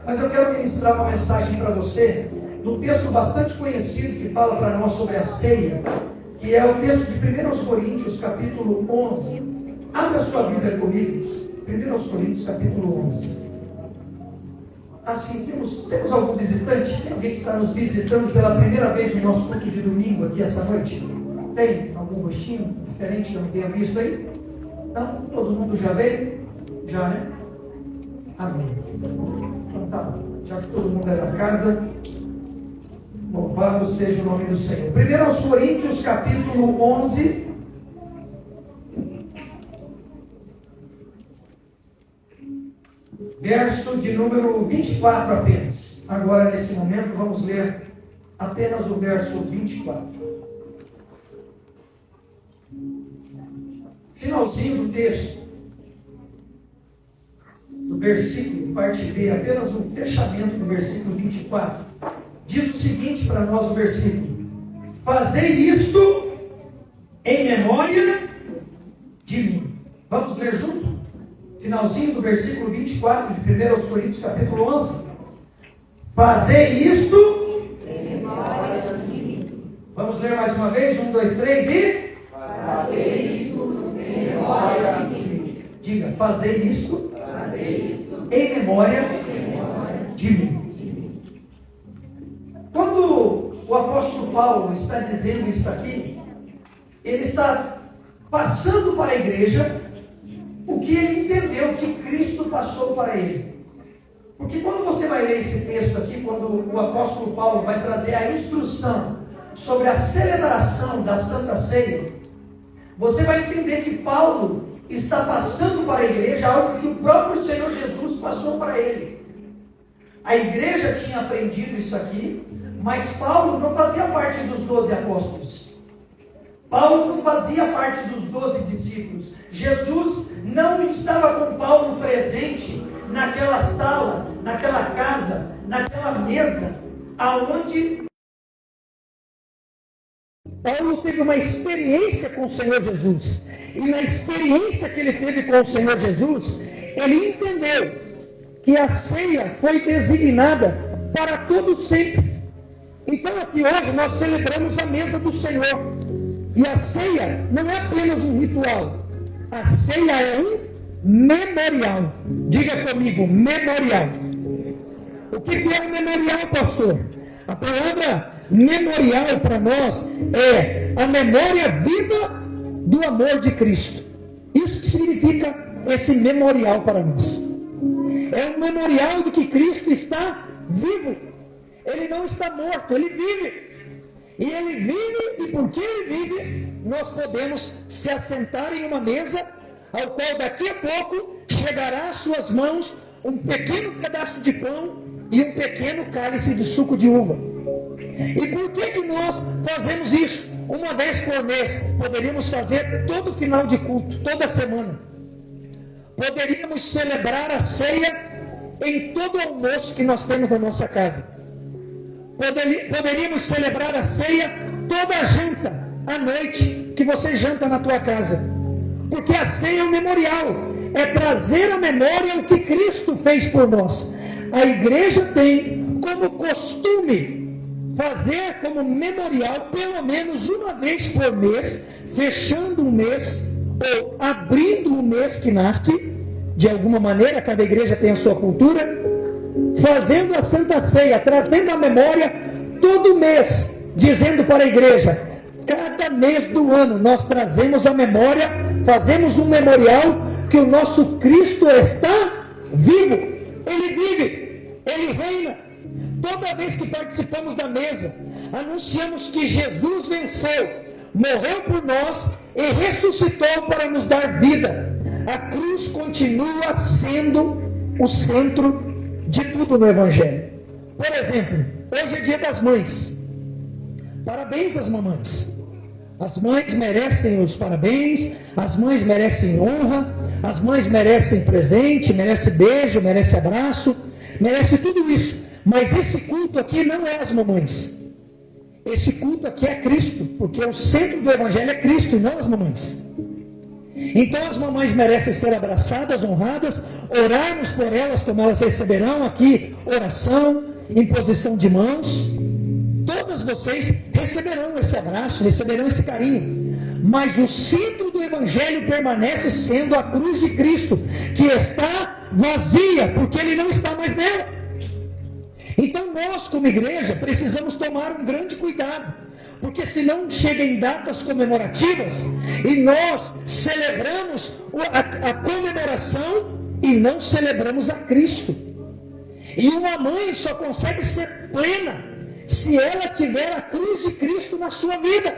Mas eu quero ministrar uma mensagem para você, num texto bastante conhecido que fala para nós sobre a ceia, que é o texto de 1 Coríntios, capítulo 11. Abra sua Bíblia comigo, 1 Coríntios, capítulo 11. Assim, temos algum visitante? Tem alguém que está nos visitando pela primeira vez no nosso culto de domingo aqui essa noite? Tem algum rostinho diferente que eu não tenha visto aí? Não? Todo mundo já veio? Já, né? Amém. Então tá bom. Já que todo mundo é da casa, louvado seja o nome do Senhor. 1 Coríntios, capítulo 11. Verso de número 24 apenas. Agora, nesse momento, vamos ler apenas o verso 24. Finalzinho do texto, do versículo, parte B, apenas um fechamento do versículo 24. Diz o seguinte para nós o versículo: fazei isto em memória de mim. Vamos ler junto? Finalzinho do versículo 24 de 1 Coríntios capítulo 11. Fazei isto em memória de mim. Vamos ler mais uma vez? 1, 2, 3 e... Fazei isto em memória de mim. Diga, fazei isto em memória de mim. Quando o apóstolo Paulo está dizendo isso aqui, ele está passando para a igreja o que ele entendeu que Cristo passou para ele. Porque quando você vai ler esse texto aqui, quando o apóstolo Paulo vai trazer a instrução sobre a celebração da Santa Ceia, você vai entender que Paulo está passando para a igreja algo que o próprio Senhor Jesus passou para ele. A igreja tinha aprendido isso aqui, mas Paulo não fazia parte dos 12 apóstolos. Paulo não fazia parte dos 12 discípulos. Jesus não estava com Paulo presente naquela sala, naquela casa, naquela mesa, aonde Paulo teve uma experiência com o Senhor Jesus. E na experiência que ele teve com o Senhor Jesus, ele entendeu que a ceia foi designada para todo sempre. Então aqui hoje nós celebramos a mesa do Senhor. E a ceia não é apenas um ritual. A ceia é um memorial. Diga comigo, memorial. O que é um memorial, pastor? A palavra memorial para nós é a memória viva do amor de Cristo. Isso que significa esse memorial para nós. É um memorial de que Cristo está vivo. Ele não está morto, ele vive. E ele vive, e porque ele vive, nós podemos se assentar em uma mesa, ao qual daqui a pouco chegará às suas mãos um pequeno pedaço de pão e um pequeno cálice de suco de uva. E por que nós fazemos isso? Uma vez por mês. Poderíamos fazer todo final de culto, toda semana. Poderíamos celebrar a ceia em todo o almoço que nós temos na nossa casa. Poderíamos celebrar a ceia toda a janta, à noite, que você janta na tua casa. Porque a ceia é um memorial. É trazer à memória o que Cristo fez por nós. A igreja tem como costume fazer como memorial, pelo menos uma vez por mês, fechando um mês, ou abrindo um mês que nasce, de alguma maneira, cada igreja tem a sua cultura, fazendo a Santa Ceia, trazendo a memória todo mês, dizendo para a igreja, cada mês do ano nós trazemos a memória, fazemos um memorial, que o nosso Cristo está vivo, Ele vive, Ele reina. Toda vez que participamos da mesa, anunciamos que Jesus venceu, morreu por nós e ressuscitou para nos dar vida. A cruz continua sendo o centro de tudo no Evangelho. Por exemplo, hoje é dia das mães. Parabéns às mamães. As mães merecem os parabéns, as mães merecem honra, as mães merecem presente, merecem beijo, merecem abraço, merecem tudo isso. Mas esse culto aqui não é as mamães. Esse culto aqui é Cristo, porque o centro do Evangelho é Cristo e não as mamães. Então as mamães merecem ser abraçadas, honradas, orarmos por elas como elas receberão aqui oração, imposição de mãos. Todas vocês receberão esse abraço, receberão esse carinho. Mas o centro do Evangelho permanece sendo a cruz de Cristo, que está vazia, porque Ele não está mais nela. Então nós, como igreja, precisamos tomar um grande cuidado, porque senão chega em datas comemorativas e nós celebramos a comemoração e não celebramos a Cristo. E uma mãe só consegue ser plena se ela tiver a cruz de Cristo na sua vida.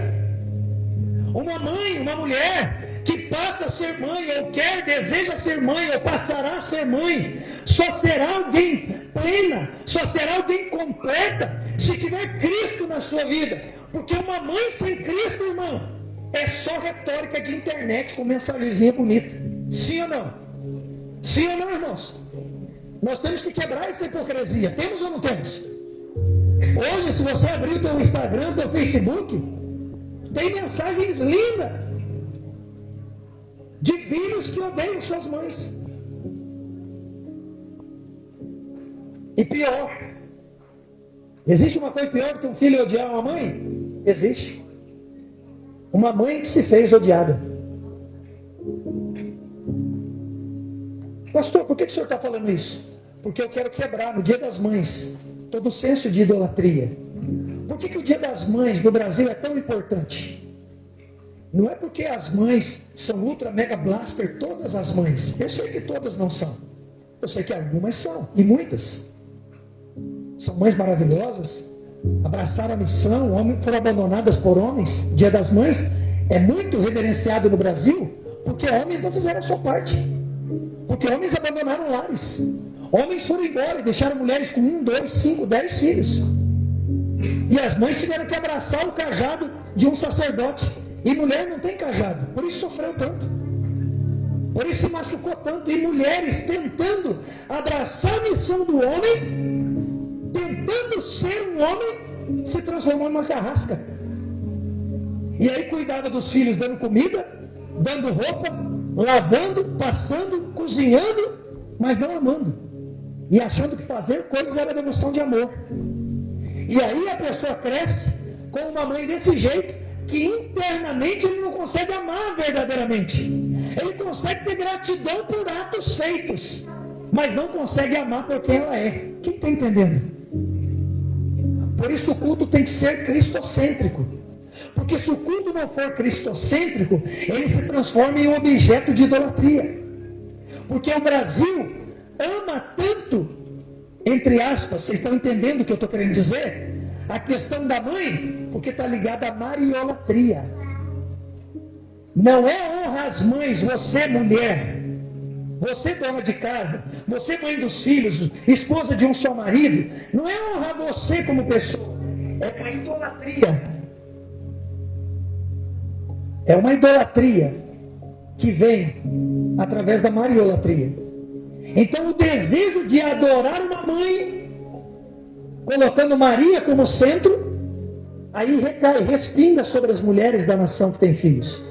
Uma mãe, uma mulher que passa a ser mãe, ou deseja ser mãe, ou passará a ser mãe, só será alguém plena, só será alguém completa, se tiver Cristo na sua vida. Porque uma mãe sem Cristo, irmão, é só retórica de internet com mensagenzinha bonita. Sim ou não? Sim ou não, irmãos? Nós temos que quebrar essa hipocrisia. Temos ou não temos? Hoje, se você abrir o teu Instagram, o teu Facebook, tem mensagens lindas de filhos que odeiam suas mães. E pior, existe uma coisa pior do que um filho odiar uma mãe? Existe. Uma mãe que se fez odiada. Pastor, por que o senhor está falando isso? Porque eu quero quebrar no Dia das Mães todo o senso de idolatria. Por que o Dia das Mães no Brasil é tão importante? Não é porque as mães são ultra mega blaster, todas as mães. Eu sei que todas não são. Eu sei que algumas são, e muitas. São mães maravilhosas, abraçaram a missão, foram abandonadas por homens. Dia das Mães é muito reverenciado no Brasil, porque homens não fizeram a sua parte. Porque homens abandonaram lares. Homens foram embora e deixaram mulheres com 1, 2, 5, 10 filhos. E as mães tiveram que abraçar o cajado de um sacerdote. E mulher não tem cajado, por isso sofreu tanto. Por isso se machucou tanto. E mulheres tentando abraçar a missão do homem, tentando ser um homem, se transformou numa carrasca. E aí cuidava dos filhos dando comida, dando roupa, lavando, passando, cozinhando, mas não amando. E achando que fazer coisas era demonstração de amor. E aí a pessoa cresce com uma mãe desse jeito, que internamente ele não consegue amar verdadeiramente. Ele consegue ter gratidão por atos feitos, mas não consegue amar por quem ela é. Quem está entendendo? Por isso o culto tem que ser cristocêntrico. Porque se o culto não for cristocêntrico, ele se transforma em um objeto de idolatria. Porque o Brasil ama tanto, entre aspas, vocês estão entendendo o que eu estou querendo dizer? A questão da mãe, porque está ligada à mariolatria. Não é honra às mães, você mulher, você dona de casa, você mãe dos filhos, esposa de um só marido, não é honrar você como pessoa, é uma idolatria. É uma idolatria que vem através da mariolatria. Então o desejo de adorar uma mãe, colocando Maria como centro, aí recai, respinga sobre as mulheres da nação que tem filhos.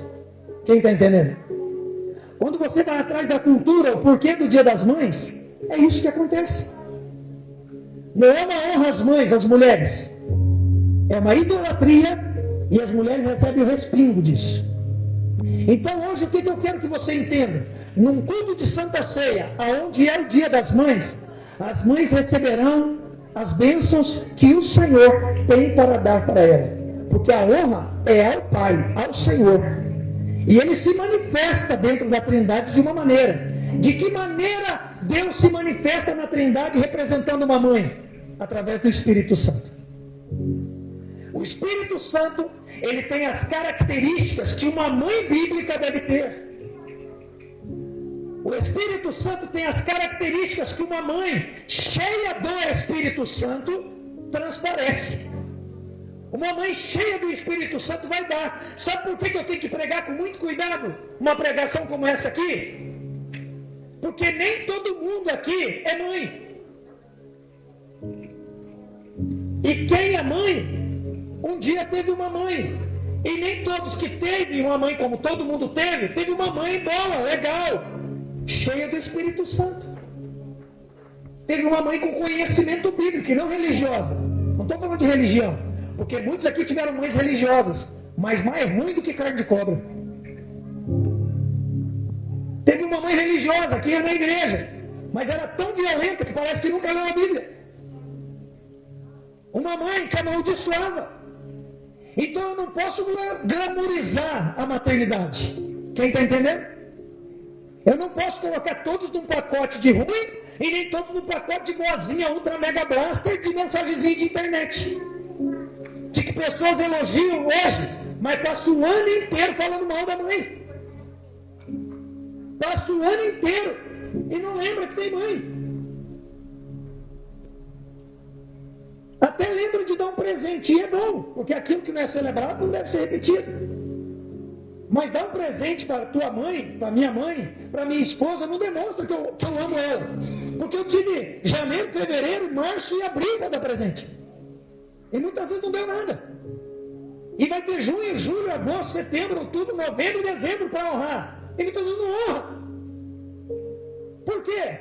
Quem está entendendo? Quando você vai atrás da cultura, o porquê do Dia das Mães, é isso que acontece. Não é uma honra às mães, às mulheres. É uma idolatria e as mulheres recebem o respingo disso. Então hoje o que eu quero que você entenda? Num culto de Santa Ceia, aonde é o Dia das Mães, as mães receberão as bênçãos que o Senhor tem para dar para ela. Porque a honra é ao Pai, ao Senhor. E Ele se manifesta dentro da Trindade de uma maneira. De que maneira Deus se manifesta na Trindade representando uma mãe? Através do Espírito Santo. O Espírito Santo, ele tem as características que uma mãe bíblica deve ter. O Espírito Santo tem as características que uma mãe cheia do Espírito Santo transparece. Uma mãe cheia do Espírito Santo vai dar. Sabe por que eu tenho que pregar com muito cuidado uma pregação como essa aqui? Porque nem todo mundo aqui é mãe. E quem é mãe, um dia teve uma mãe. E nem todos que teve uma mãe como todo mundo teve uma mãe boa, legal, cheia do Espírito Santo. Teve uma mãe com conhecimento bíblico e não religiosa. Não estou falando de religião, porque muitos aqui tiveram mães religiosas, mas mais ruim do que carne de cobra. Teve uma mãe religiosa que ia na igreja, mas era tão violenta que parece que nunca leu a Bíblia. Uma mãe que amaldiçoava. Então eu não posso glamorizar a maternidade. Quem está entendendo? Eu não posso colocar todos num pacote de ruim e nem todos num pacote de boazinha, ultra mega blaster de mensagenzinha de internet. De que pessoas elogiam hoje, mas passa o ano inteiro falando mal da mãe. Passa o ano inteiro e não lembra que tem mãe. Até lembra de dar um presente, e é bom, porque aquilo que não é celebrado não deve ser repetido. Mas dar um presente para tua mãe, para minha mãe, para minha esposa, não demonstra que eu amo ela. Porque eu tive janeiro, fevereiro, março e abril para dar presente. E muitas vezes não deu nada. E vai ter junho, julho, agosto, setembro, outubro, novembro, dezembro para honrar. E muitas vezes não honra. Por quê?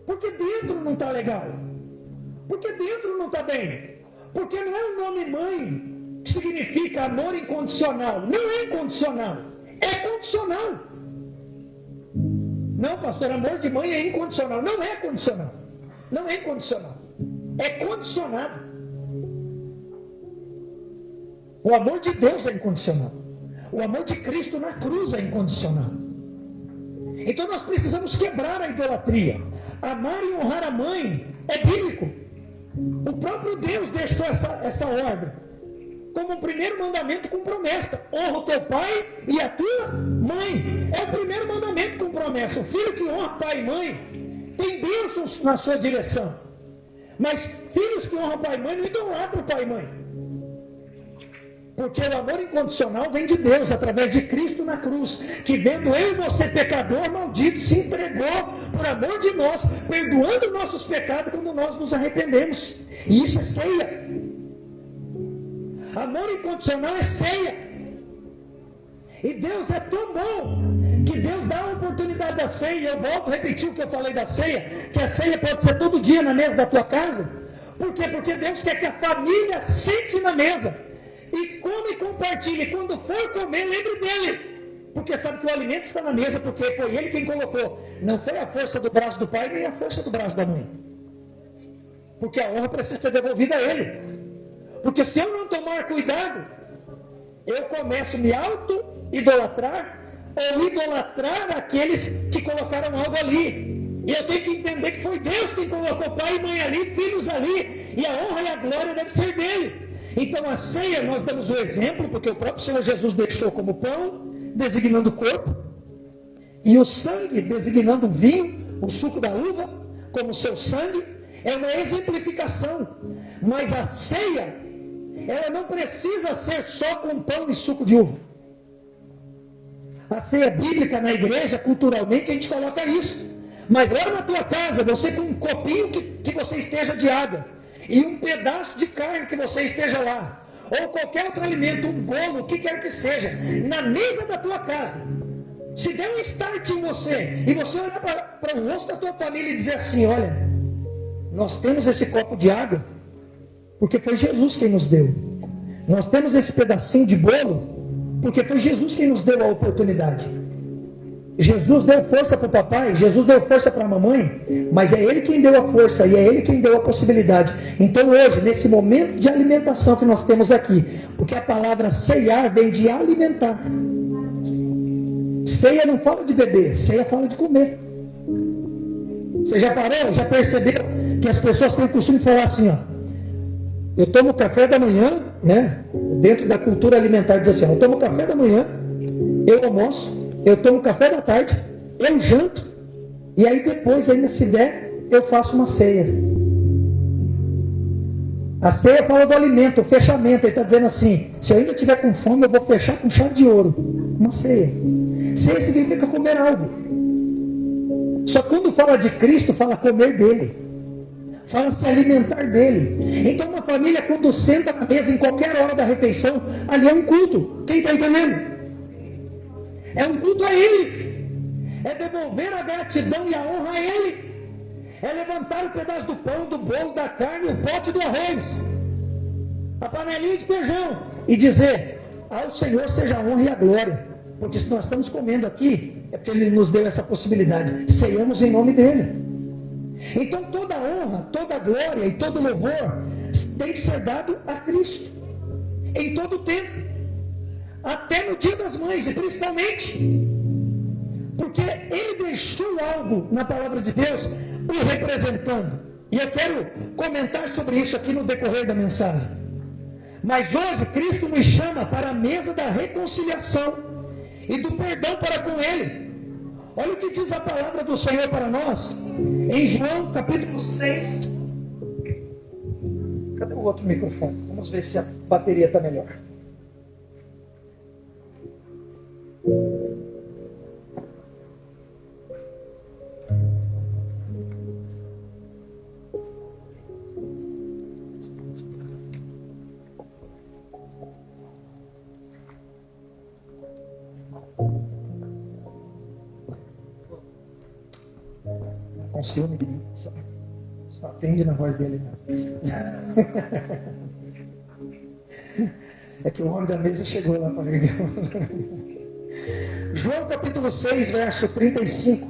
Porque dentro não está legal. Porque dentro não está bem. Porque não é o nome mãe que significa amor incondicional. Não é incondicional. É condicional. Não, pastor, amor de mãe é incondicional. Não é condicional. Não é incondicional. É condicionado. O amor de Deus é incondicional. O amor de Cristo na cruz é incondicional. Então nós precisamos quebrar a idolatria. Amar e honrar a mãe é bíblico. O próprio Deus deixou essa ordem como um primeiro mandamento com promessa. Honra o teu pai e a tua mãe. É o primeiro mandamento com promessa. O filho que honra pai e mãe tem bênçãos na sua direção. Mas filhos que honram pai e mãe não idolatram pai e mãe. Porque o amor incondicional vem de Deus, através de Cristo na cruz, que vendo eu e você pecador maldito, se entregou por amor de nós, perdoando nossos pecados quando nós nos arrependemos. E isso é ceia. Amor incondicional é ceia. E Deus é tão bom, que Deus dá a oportunidade da ceia. Eu volto a repetir o que eu falei da ceia, que a ceia pode ser todo dia na mesa da tua casa. Por quê? Porque Deus quer que a família sente na mesa e come e compartilhe. Quando for comer, lembre dele. Porque sabe que o alimento está na mesa, porque foi ele quem colocou. Não foi a força do braço do pai, nem a força do braço da mãe. Porque a honra precisa ser devolvida a ele. Porque se eu não tomar cuidado, eu começo a me auto-idolatrar, ou idolatrar aqueles que colocaram algo ali. E eu tenho que entender que foi Deus quem colocou pai e mãe ali, filhos ali, e a honra e a glória deve ser dele. Então a ceia nós damos o exemplo, porque o próprio Senhor Jesus deixou como pão, designando o corpo, e o sangue designando o vinho, o suco da uva, como seu sangue, é uma exemplificação. Mas a ceia, ela não precisa ser só com pão e suco de uva. A ceia bíblica na igreja, culturalmente, a gente coloca isso. Mas lá na tua casa, você com um copinho que você esteja de água, e um pedaço de carne que você esteja lá, ou qualquer outro alimento, um bolo, o que quer que seja, na mesa da tua casa, se der um start em você, e você olhar para o rosto da tua família e dizer assim: olha, nós temos esse copo de água, porque foi Jesus quem nos deu. Nós temos esse pedacinho de bolo, porque foi Jesus quem nos deu a oportunidade. Jesus deu força para o papai, Jesus deu força para a mamãe, mas é Ele quem deu a força e é Ele quem deu a possibilidade. Então hoje, nesse momento de alimentação que nós temos aqui, porque a palavra ceiar vem de alimentar. Ceia não fala de beber, ceia fala de comer. Você já parou, já percebeu que as pessoas têm o costume de falar assim, ó: eu tomo café da manhã, né? Dentro da cultura alimentar diz assim, ó: eu tomo café da manhã, eu almoço, eu tomo café da tarde, eu janto, e aí depois, ainda se der, eu faço uma ceia. A ceia fala do alimento, o fechamento. Ele está dizendo assim: se eu ainda estiver com fome, eu vou fechar com chave de ouro. Uma ceia. Ceia significa comer algo. Só quando fala de Cristo, fala comer dele. fala se alimentar dele. Então uma família, quando senta na mesa em qualquer hora da refeição, ali é um culto. Quem está entendendo? É um culto a ele. É devolver a gratidão e a honra a ele. É levantar o pedaço do pão, do bolo, da carne, o pote do arroz, a panelinha de feijão, e dizer: ao Senhor seja a honra e a glória. Porque se nós estamos comendo aqui, é porque Ele nos deu essa possibilidade. Ceiamos em nome dEle. Então toda honra, toda glória e todo louvor tem que ser dado a Cristo. Em todo o tempo. Até no dia das mães, e principalmente. Porque Ele deixou algo na palavra de Deus o representando. E eu quero comentar sobre isso aqui no decorrer da mensagem. Mas hoje Cristo nos chama para a mesa da reconciliação e do perdão para com Ele. Olha o que diz a palavra do Senhor para nós, em João capítulo 6. Cadê o outro microfone? Vamos ver se a bateria está melhor. Com ciúme de mim, só atende na voz dele, não. É que o homem da mesa chegou lá para erguer. João capítulo 6, verso 35.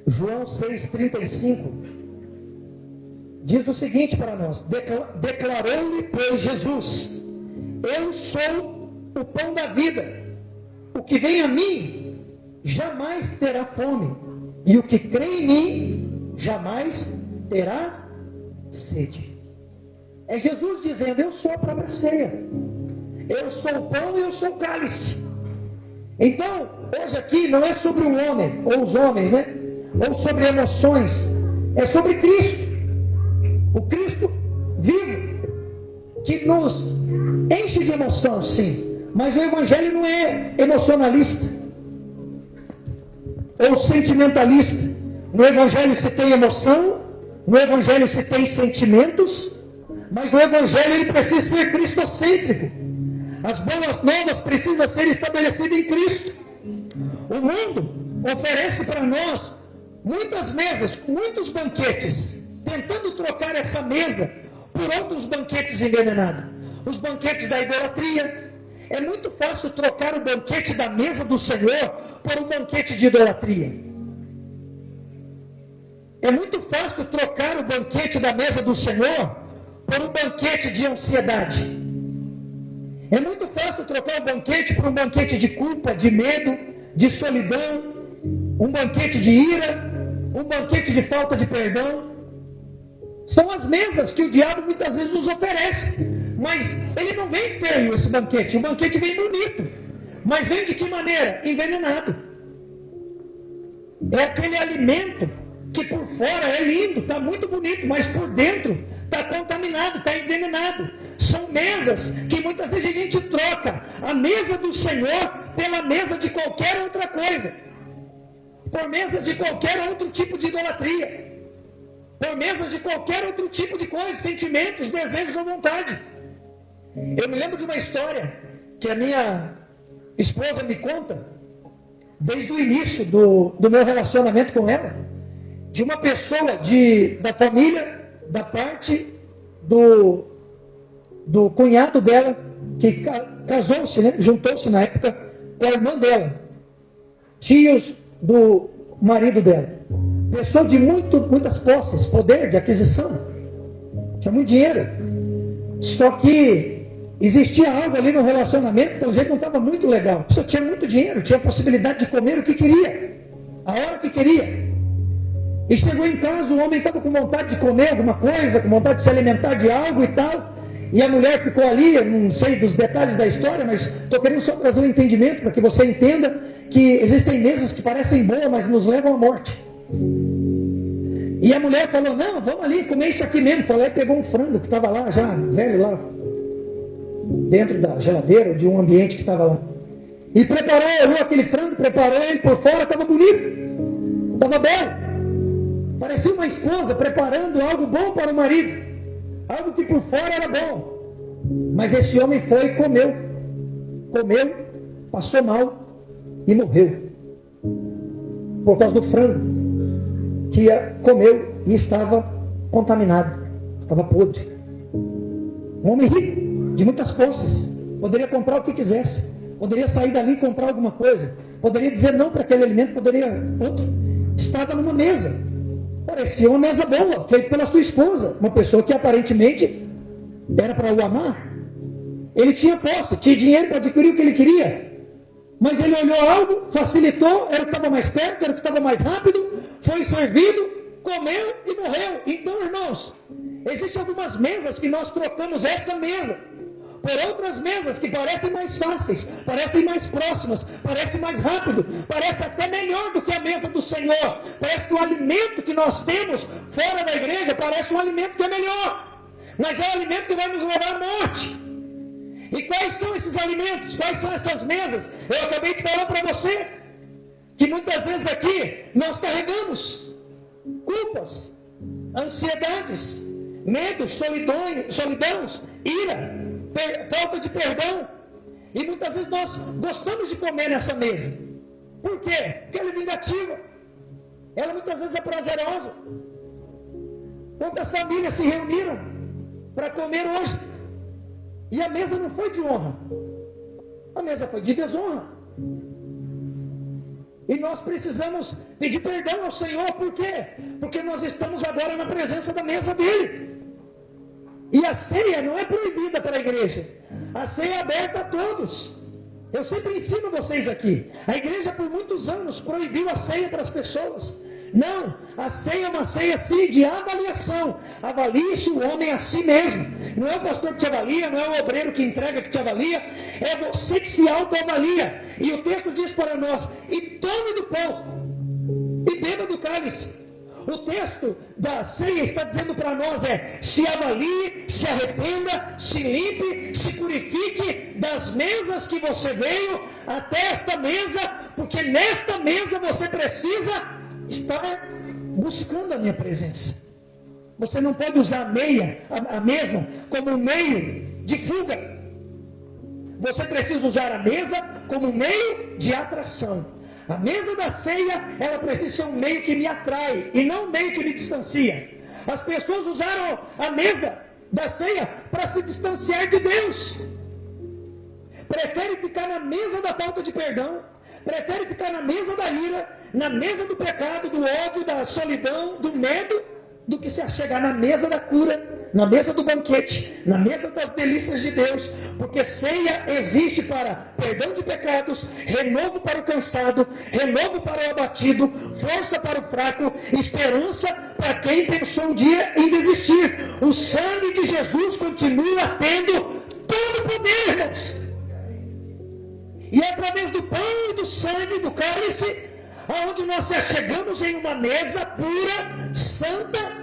João 6,35 diz o seguinte para nós: declarou-lhe, pois, Jesus: eu sou o pão da vida, o que vem a mim jamais terá fome, e o que crê em mim jamais terá sede. É Jesus dizendo: eu sou a própria ceia, eu sou o pão e eu sou o cálice. Então, hoje aqui não é sobre o homem, ou os homens, né? Ou sobre emoções, é sobre Cristo. O Cristo vivo, que nos enche de emoção, sim. Mas o Evangelho não é emocionalista ou sentimentalista. No Evangelho se tem emoção, no Evangelho se tem sentimentos, mas o Evangelho ele precisa ser cristocêntrico. As boas novas precisam ser estabelecidas em Cristo. O mundo oferece para nós muitas mesas, muitos banquetes, tentando trocar essa mesa por outros banquetes envenenados. Os banquetes da idolatria. É muito fácil trocar o banquete da mesa do Senhor por um banquete de idolatria. É muito fácil trocar o banquete da mesa do Senhor por um banquete de ansiedade. É muito fácil trocar o banquete por um banquete de culpa, de medo, de solidão, um banquete de ira, um banquete de falta de perdão. São as mesas que o diabo muitas vezes nos oferece. Mas ele não vem feio, esse banquete. O banquete vem bonito. Mas vem de que maneira? Envenenado. É aquele alimento que por fora é lindo, está muito bonito, mas por dentro está contaminado, está envenenado. São mesas que muitas vezes a gente troca a mesa do Senhor pela mesa de qualquer outra coisa. Por mesa de qualquer outro tipo de idolatria. Por mesas de qualquer outro tipo de coisa, sentimentos, desejos ou vontade. Eu me lembro de uma história que a minha esposa me conta, desde o início do meu relacionamento com ela, de uma pessoa da família, da parte do cunhado dela, que casou-se, né? Juntou-se na época com a irmã dela, tios do marido dela. Pessoa de muitas posses, poder de aquisição, tinha muito dinheiro. Só que existia algo ali no relacionamento, pelo jeito não estava muito legal. A pessoa tinha muito dinheiro, tinha a possibilidade de comer o que queria, a hora que queria. E chegou em casa, o homem estava com vontade de comer alguma coisa, com vontade de se alimentar de algo e tal. E a mulher ficou ali, eu não sei dos detalhes da história, mas estou querendo só trazer um entendimento para que você entenda que existem mesas que parecem boas, mas nos levam à morte. E a mulher falou, não, vamos ali comer isso aqui mesmo. Foi lá e pegou um frango que estava lá, já velho lá, dentro da geladeira, de um ambiente que estava lá. E preparou, olhou aquele frango, preparou ele por fora, estava bonito, estava belo. Parecia uma esposa preparando algo bom para o marido, algo que por fora era bom. Mas esse homem foi e comeu, passou mal e morreu, por causa do frango que comeu e estava contaminado, estava podre. Um homem rico, de muitas posses, poderia comprar o que quisesse, poderia sair dali e comprar alguma coisa, poderia dizer não para aquele alimento, poderia outro. Estava numa mesa, parecia uma mesa boa, feita pela sua esposa, uma pessoa que aparentemente era para o amar. Ele tinha posse, tinha dinheiro para adquirir o que ele queria, mas ele olhou algo, facilitou, era o que estava mais perto, era o que estava mais rápido, foi servido, comeu e morreu. Então, irmãos, existem algumas mesas que nós trocamos essa mesa por outras mesas que parecem mais fáceis, parecem mais próximas, parecem mais rápido, parece até melhor do que a mesa do Senhor. Parece que o alimento que nós temos fora da igreja parece um alimento que é melhor, mas é um alimento que vai nos levar à morte. E quais são esses alimentos? Quais são essas mesas? Eu acabei de falar para você que muitas vezes aqui nós carregamos culpas, ansiedades, medos, solidão, ira, falta de perdão. E muitas vezes nós gostamos de comer nessa mesa. Por quê? Porque ela é vingativa. Ela muitas vezes é prazerosa. Quantas famílias se reuniram para comer hoje? E a mesa não foi de honra, a mesa foi de desonra. E nós precisamos pedir perdão ao Senhor. Por quê? Porque nós estamos agora na presença da mesa dele. E a ceia não é proibida para a igreja, a ceia é aberta a todos. Eu sempre ensino vocês aqui, a igreja por muitos anos proibiu a ceia para as pessoas. Não, a ceia é uma ceia sim de avaliação. Avalie-se o homem a si mesmo. Não é o pastor que te avalia, não é o obreiro que entrega que te avalia, é você que se autoavalia. E o texto diz para nós, e tome do pão e beba do cálice. O texto da ceia está dizendo para nós se avalie, se arrependa, se limpe, se purifique das mesas que você veio até esta mesa, porque nesta mesa você precisa estar buscando a minha presença. Você não pode usar a mesa como um meio de fuga. Você precisa usar a mesa como um meio de atração. A mesa da ceia, ela precisa ser um meio que me atrai e não um meio que me distancia. As pessoas usaram a mesa da ceia para se distanciar de Deus. Prefere ficar na mesa da falta de perdão, prefere ficar na mesa da ira, na mesa do pecado, do ódio, da solidão, do medo, do que se achegar na mesa da cura, na mesa do banquete, na mesa das delícias de Deus. Porque ceia existe para perdão de pecados, renovo para o cansado, renovo para o abatido, força para o fraco, esperança para quem pensou um dia em desistir. O sangue de Jesus continua tendo todo o poder, irmãos. E é através do pão e do sangue, do cálice, aonde nós chegamos em uma mesa pura, santa,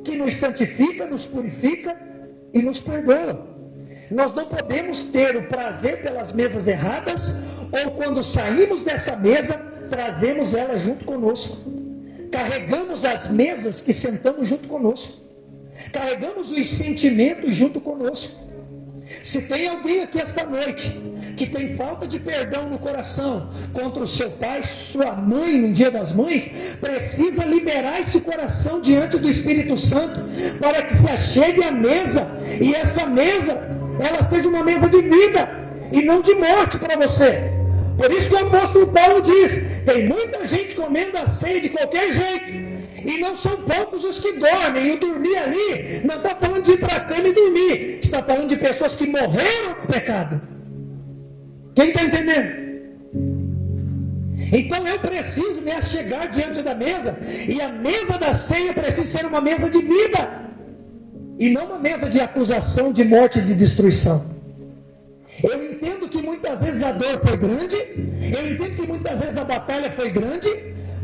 que nos santifica, nos purifica e nos perdoa. Nós não podemos ter o prazer pelas mesas erradas, ou quando saímos dessa mesa, trazemos ela junto conosco. Carregamos as mesas que sentamos junto conosco. Carregamos os sentimentos junto conosco. Se tem alguém aqui esta noite que tem falta de perdão no coração contra o seu pai, sua mãe, no dia das mães, precisa liberar esse coração diante do Espírito Santo para que se achegue à mesa, e essa mesa, ela seja uma mesa de vida e não de morte para você. Por isso que o apóstolo Paulo diz, tem muita gente comendo a ceia de qualquer jeito, e não são poucos os que dormem. E o dormir ali não está falando de ir para a cama e dormir, está falando de pessoas que morreram no pecado. Quem está entendendo? Então eu preciso me achegar diante da mesa, e a mesa da ceia precisa ser uma mesa de vida, e não uma mesa de acusação, de morte e de destruição. Eu entendo que muitas vezes a dor foi grande, eu entendo que muitas vezes a batalha foi grande,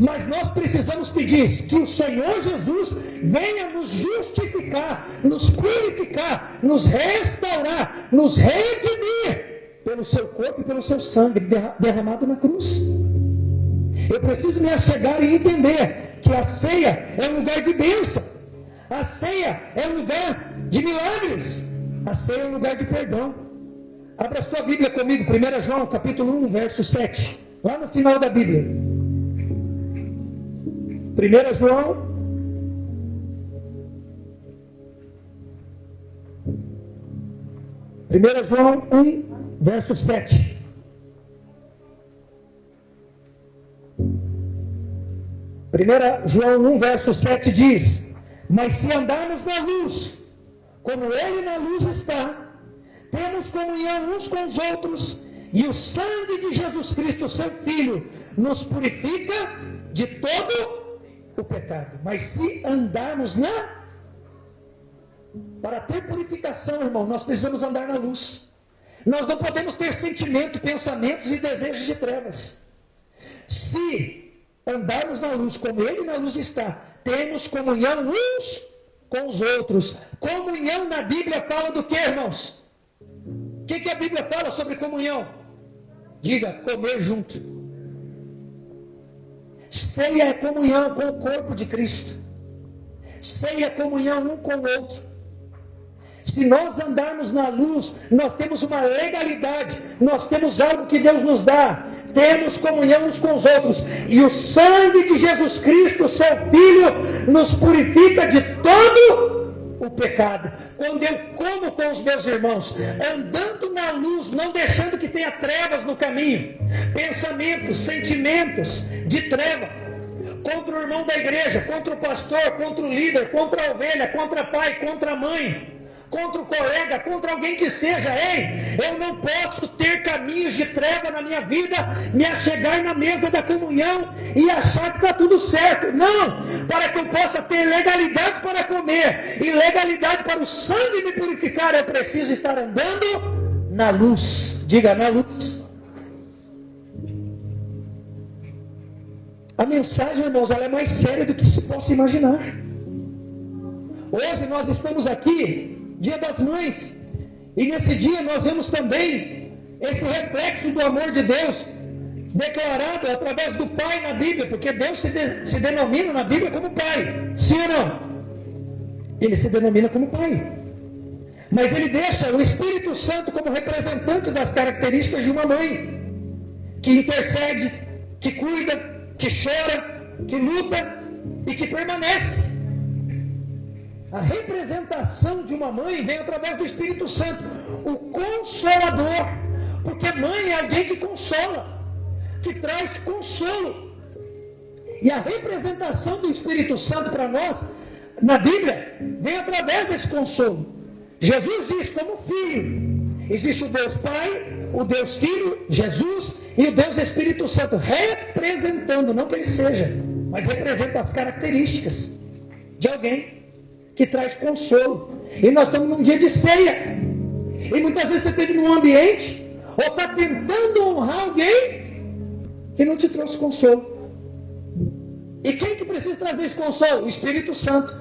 Mas nós precisamos pedir que o Senhor Jesus venha nos justificar, nos purificar, nos restaurar, nos redimir pelo seu corpo e pelo seu sangue derramado na cruz. Eu preciso me achegar e entender que a ceia é um lugar de bênção. A ceia é um lugar de milagres. A ceia é um lugar de perdão. Abra sua Bíblia comigo, 1 João capítulo 1, verso 7. Lá no final da Bíblia. 1 João. João 1, verso 7. João 1, verso 7 diz: mas se andarmos na luz, como Ele na luz está, temos comunhão uns com os outros, e o sangue de Jesus Cristo, seu Filho, nos purifica de todo o pecado. Mas se andarmos para ter purificação, irmão, nós precisamos andar na luz. Nós não podemos ter sentimento, pensamentos e desejos de trevas. Se andarmos na luz, como Ele na luz está, temos comunhão uns com os outros. Comunhão na Bíblia fala do que, irmãos? O que a Bíblia fala sobre comunhão? Diga, comer junto. Ceia é comunhão com o corpo de Cristo. Ceia é comunhão um com o outro. Se nós andarmos na luz, nós temos uma legalidade, nós temos algo que Deus nos dá, temos comunhão uns com os outros, e o sangue de Jesus Cristo, seu Filho, nos purifica de todo o pecado. Quando eu como com os meus irmãos, andando na luz, não deixando que tenha trevas no caminho, pensamentos, sentimentos de treva, contra o irmão da igreja, contra o pastor, contra o líder, contra a ovelha, contra pai, contra a mãe, contra o colega, contra alguém que seja. Ei, eu não posso ter caminhos de treva na minha vida, me achegar na mesa da comunhão e achar que está tudo certo. Não, para que eu possa ter legalidade para comer e legalidade para o sangue me purificar, eu preciso estar andando na luz. Diga, na luz. A mensagem, irmãos, ela é mais séria do que se possa imaginar. Hoje nós estamos aqui, Dia das Mães, e nesse dia nós vemos também esse reflexo do amor de Deus declarado através do Pai na Bíblia, porque Deus se denomina na Bíblia como Pai, sim ou não? Ele se denomina como Pai, mas Ele deixa o Espírito Santo como representante das características de uma mãe, que intercede, que cuida, que chora, que luta e que permanece. A representação de uma mãe vem através do Espírito Santo, o Consolador, porque mãe é alguém que consola, que traz consolo. E a representação do Espírito Santo para nós, na Bíblia, vem através desse consolo. Jesus diz como Filho. Existe o Deus Pai, o Deus Filho, Jesus, e o Deus Espírito Santo, representando, não que Ele seja, mas representa as características de alguém que traz consolo. E nós estamos num dia de ceia, e muitas vezes você esteve num ambiente, ou está tentando honrar alguém que não te trouxe consolo. E quem que precisa trazer esse consolo? O Espírito Santo.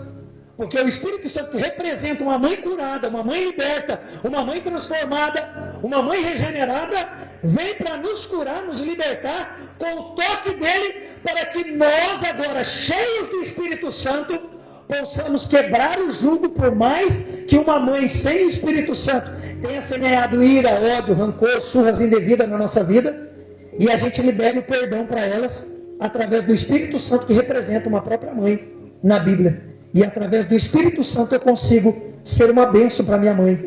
Porque o Espírito Santo, que representa uma mãe curada, uma mãe liberta, uma mãe transformada, uma mãe regenerada, vem para nos curar, nos libertar com o toque dele, para que nós agora, cheios do Espírito Santo, possamos quebrar o jugo, por mais que uma mãe sem o Espírito Santo tenha semeado ira, ódio, rancor, surras indevidas na nossa vida, e a gente libere o perdão para elas, através do Espírito Santo, que representa uma própria mãe na Bíblia. E através do Espírito Santo eu consigo ser uma bênção para minha mãe,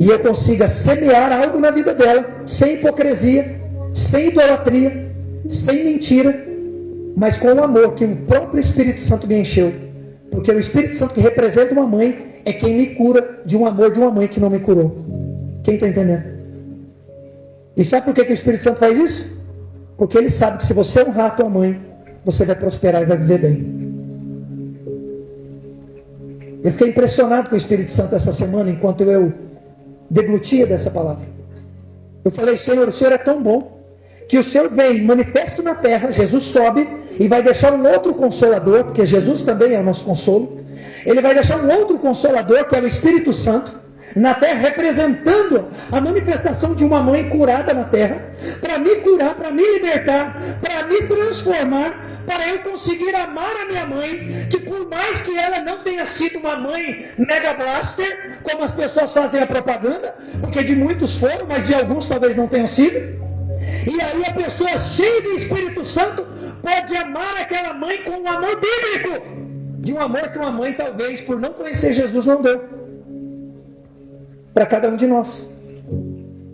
e eu consiga semear algo na vida dela, sem hipocrisia, sem idolatria, sem mentira, mas com o amor que o próprio Espírito Santo me encheu. Porque o Espírito Santo, que representa uma mãe, é quem me cura de um amor de uma mãe que não me curou. Quem está entendendo? E sabe por que o Espírito Santo faz isso? Porque ele sabe que se você honrar a tua mãe, você vai prosperar e vai viver bem. Eu fiquei impressionado com o Espírito Santo essa semana, enquanto eu deglutia dessa palavra. Eu falei: Senhor, o Senhor é tão bom, que o Senhor vem manifesto na terra, Jesus sobe, e vai deixar um outro consolador, porque Jesus também é o nosso consolo. Ele vai deixar um outro consolador, que é o Espírito Santo, na terra, representando a manifestação de uma mãe curada na terra, para me curar, para me libertar, para me transformar, para eu conseguir amar a minha mãe, que por mais que ela não tenha sido uma mãe mega blaster, como as pessoas fazem a propaganda, porque de muitos foram, mas de alguns talvez não tenham sido, e aí a pessoa cheia do Espírito Santo pode amar aquela mãe com um amor bíblico, de um amor que uma mãe talvez por não conhecer Jesus não deu para cada um de nós.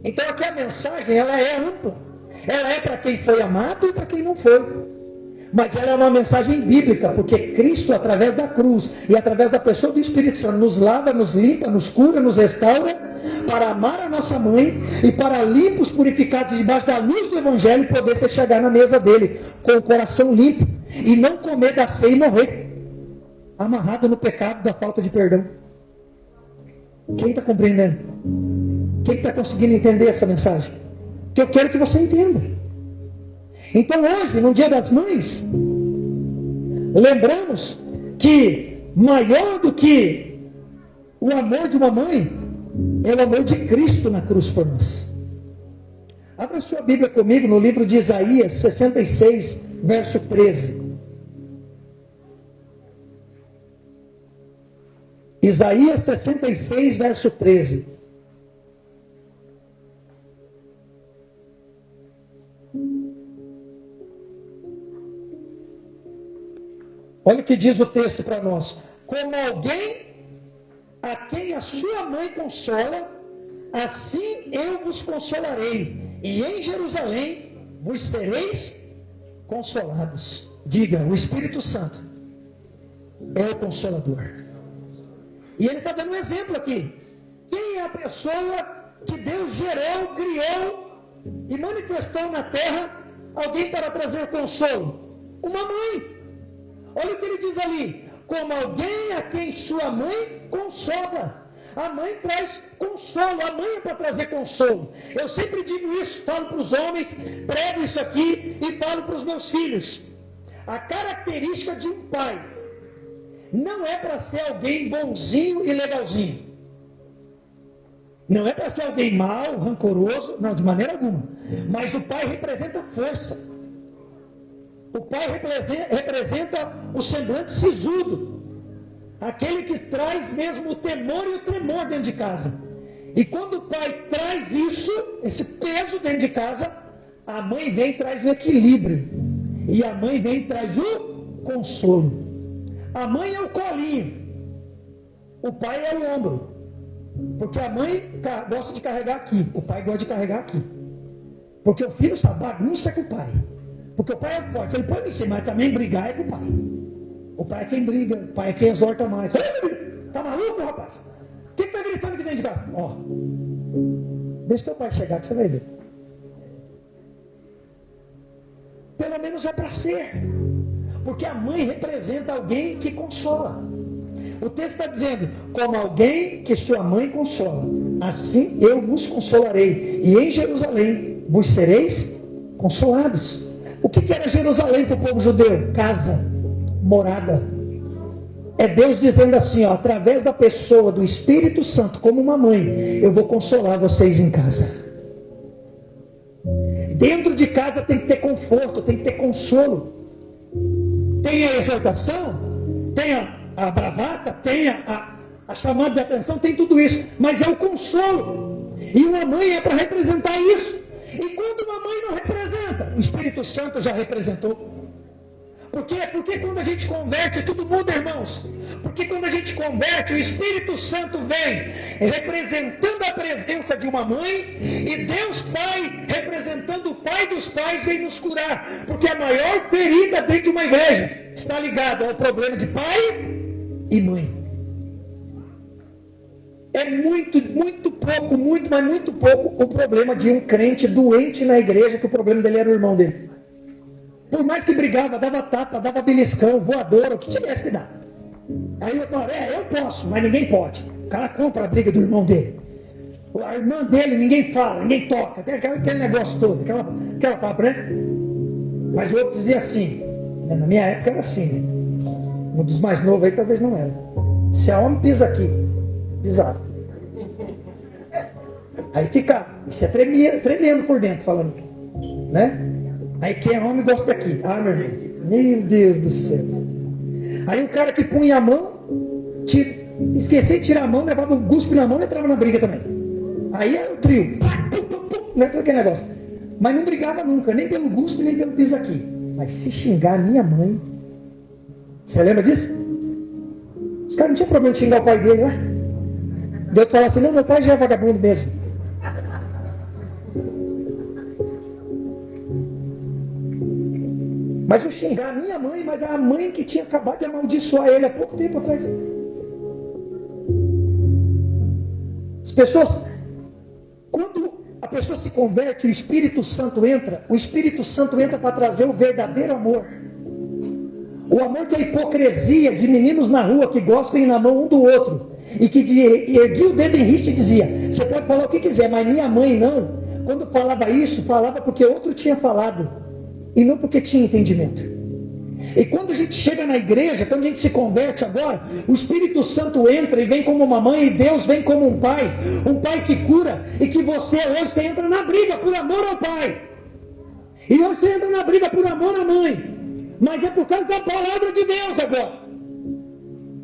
Então aqui a mensagem, ela é ampla, ela é para quem foi amado e para quem não foi, mas ela é uma mensagem bíblica, porque Cristo, através da cruz e através da pessoa do Espírito Santo, nos lava, nos limpa, nos cura, nos restaura, para amar a nossa mãe e para limpos, purificados debaixo da luz do Evangelho, poder se chegar na mesa dele com o coração limpo e não comer da ceia e morrer amarrado no pecado da falta de perdão. Quem está compreendendo? Quem está conseguindo entender essa mensagem? Que eu quero que você entenda. Então hoje, no Dia das Mães, lembramos que maior do que o amor de uma mãe é o amor de Cristo na cruz por nós. Abra sua Bíblia comigo no livro de Isaías 66, verso 13. Isaías 66, verso 13. Olha o que diz o texto para nós. Como alguém a quem a sua mãe consola, assim eu vos consolarei, e em Jerusalém vos sereis consolados. Diga, o Espírito Santo é o Consolador. E ele está dando um exemplo aqui. Quem é a pessoa que Deus gerou, criou e manifestou na terra alguém para trazer consolo? Uma mãe. Olha o que ele diz ali. Como alguém a quem sua mãe consola. A mãe traz consolo. A mãe é para trazer consolo. Eu sempre digo isso, falo para os homens, prego isso aqui e falo para os meus filhos. A característica de um pai não é para ser alguém bonzinho e legalzinho. Não é para ser alguém mau, rancoroso, não, de maneira alguma. Mas o pai representa força. O pai representa o semblante sisudo. Aquele que traz mesmo o temor e o tremor dentro de casa. E quando o pai traz isso, esse peso dentro de casa, a mãe vem e traz o equilíbrio. E a mãe vem e traz o consolo. A mãe é o colinho, o pai é o ombro, porque a mãe gosta de carregar aqui, o pai gosta de carregar aqui, porque o filho sabe, bagunça é com o pai, porque o pai é forte, ele pode ser, mas também brigar é com o pai. O pai é quem briga, o pai é quem exorta mais. Tá maluco, rapaz? Quem está gritando aqui dentro de casa? Ó, deixa teu pai chegar que você vai ver. Pelo menos é para ser. Porque a mãe representa alguém que consola. O texto está dizendo, como alguém que sua mãe consola, assim eu vos consolarei, e em Jerusalém vos sereis consolados. O que era Jerusalém para o povo judeu? Casa, morada. É Deus dizendo assim, ó, através da pessoa do Espírito Santo, como uma mãe, eu vou consolar vocês em casa. Dentro de casa tem que ter conforto, tem que ter consolo. Tem a exortação, tem a bravata, tem a chamada de atenção, tem tudo isso, mas é o consolo. E uma mãe é para representar isso. E quando uma mãe não representa, o Espírito Santo já representou. Por quê? Porque quando a gente converte, tudo muda, irmãos. Porque quando a gente converte, o Espírito Santo vem representando a presença de uma mãe, e Deus Pai, representando o Pai dos pais, vem nos curar. Porque a maior ferida dentro de uma igreja está ligada ao problema de pai e mãe. É muito pouco, mas muito pouco o problema de um crente doente na igreja, que o problema dele era o irmão dele. Por mais que brigava, dava tapa, dava beliscão, voadora, o que tivesse que dar. Aí eu falo, eu posso, mas ninguém pode. O cara compra a briga do irmão dele. A irmã dele, ninguém fala, ninguém toca. Tem aquele negócio todo, aquela papo, né? Mas o outro dizia assim, Na minha época era assim, né? Um dos mais novos aí talvez não era. Se a homem pisa aqui, pisava. Aí fica, você tremendo por dentro, falando, né? Aí quem é homem gosta aqui. Ah, meu irmão, meu Deus do céu. Aí o cara que punha a mão, esquecia de tirar a mão, levava o guspe na mão e entrava na briga também. Aí era o trio. Não é todo aquele negócio. Mas não brigava nunca, nem pelo guspe, nem pelo piso aqui. Mas se xingar a minha mãe, você lembra disso? Os caras não tinham problema de xingar o pai dele, né? Deus falar assim, não, meu pai já é vagabundo mesmo. Mas eu xingar a minha mãe, mas a mãe que tinha acabado de amaldiçoar ele há pouco tempo atrás. As pessoas, quando a pessoa se converte, o Espírito Santo entra para trazer o verdadeiro amor. O amor que é a hipocrisia de meninos na rua que gospem na mão um do outro. E que erguia o dedo em riste e dizia, você pode falar o que quiser, mas minha mãe não. Quando falava isso, falava porque outro tinha falado. E não porque tinha entendimento. E quando a gente chega na igreja, quando a gente se converte agora, o Espírito Santo entra e vem como uma mãe, e Deus vem como um pai que cura, e que hoje você entra na briga por amor ao pai. E hoje você entra na briga por amor à mãe. Mas é por causa da palavra de Deus agora.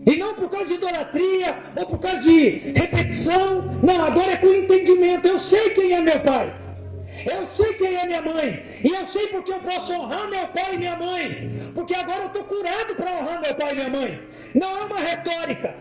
E não por causa de idolatria, ou por causa de repetição. Não, agora é com entendimento. Eu sei quem é meu pai. Eu sei quem é minha mãe. E eu sei porque eu posso honrar meu pai e minha mãe. Porque agora eu estou curado para honrar meu pai e minha mãe. Não é uma retórica.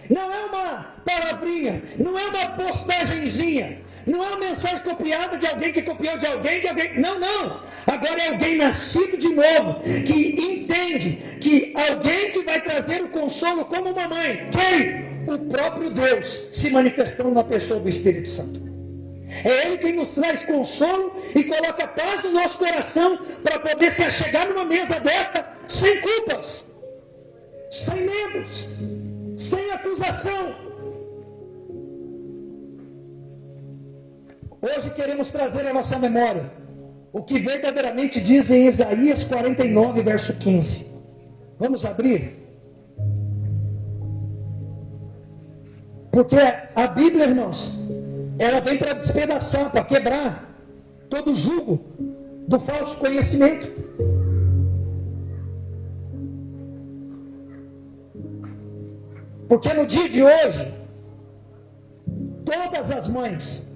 Não é uma palavrinha. Não é uma postagenzinha. Não é uma mensagem copiada de alguém que copiou de alguém. Não, não. Agora é alguém nascido de novo. Que entende que alguém que vai trazer o consolo como uma mãe. Quem? O próprio Deus se manifestando na pessoa do Espírito Santo. É Ele quem nos traz consolo e coloca paz no nosso coração para poder se achegar numa mesa dessa sem culpas, sem medos, sem acusação. Hoje queremos trazer à nossa memória o que verdadeiramente diz em Isaías 49, verso 15. Vamos abrir? Porque a Bíblia, irmãos, ela vem para despedaçar, para quebrar todo o jugo do falso conhecimento. Porque no dia de hoje, todas as mães,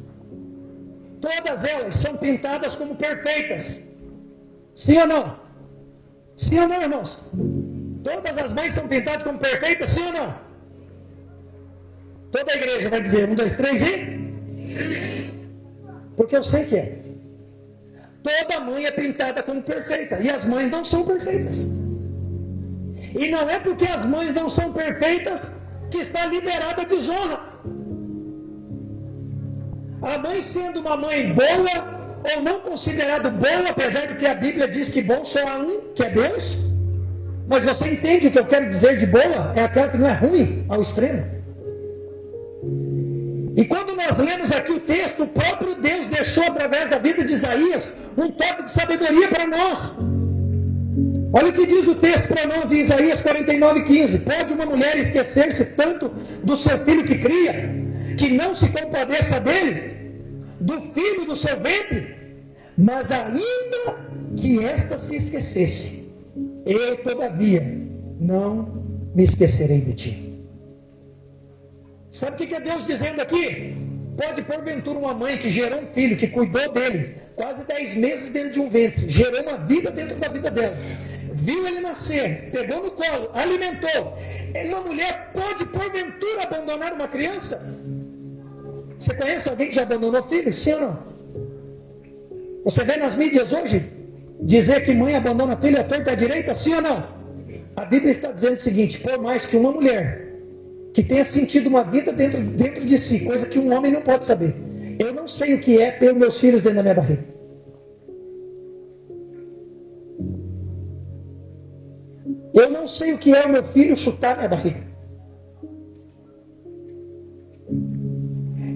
todas elas são pintadas como perfeitas. Sim ou não? Sim ou não, irmãos? Todas as mães são pintadas como perfeitas, sim ou não? Toda a igreja vai dizer 1, 2, 3 e... Porque eu sei que é. Toda mãe é pintada como perfeita. E as mães não são perfeitas. E não é porque as mães não são perfeitas que está liberada a desonra. A mãe sendo uma mãe boa ou não considerada boa, apesar de que a Bíblia diz que bom só há um, que é Deus. Mas você entende o que eu quero dizer de boa? É aquela que não é ruim ao extremo. E quando nós lemos aqui o texto, o próprio Deus deixou através da vida de Isaías um toque de sabedoria para nós. Olha o que diz o texto para nós em Isaías 49:15. Pode uma mulher esquecer-se tanto do seu filho que cria, que não se compadeça dele, do filho do seu ventre? Mas ainda que esta se esquecesse, eu todavia não me esquecerei de ti. Sabe o que é Deus dizendo aqui? Pode porventura uma mãe que gerou um filho, que cuidou dele quase 10 meses dentro de um ventre, gerou uma vida dentro da vida dela, viu ele nascer, pegou no colo, alimentou. Uma mulher pode porventura abandonar uma criança? Você conhece alguém que já abandonou filho? Sim ou não? Você vê nas mídias hoje dizer que mãe abandona filho à torta e à direita? Sim ou não? A Bíblia está dizendo o seguinte: por mais que uma mulher que tenha sentido uma vida dentro de si, coisa que um homem não pode saber, eu não sei o que é ter meus filhos dentro da minha barriga. Eu não sei o que é o meu filho chutar minha barriga.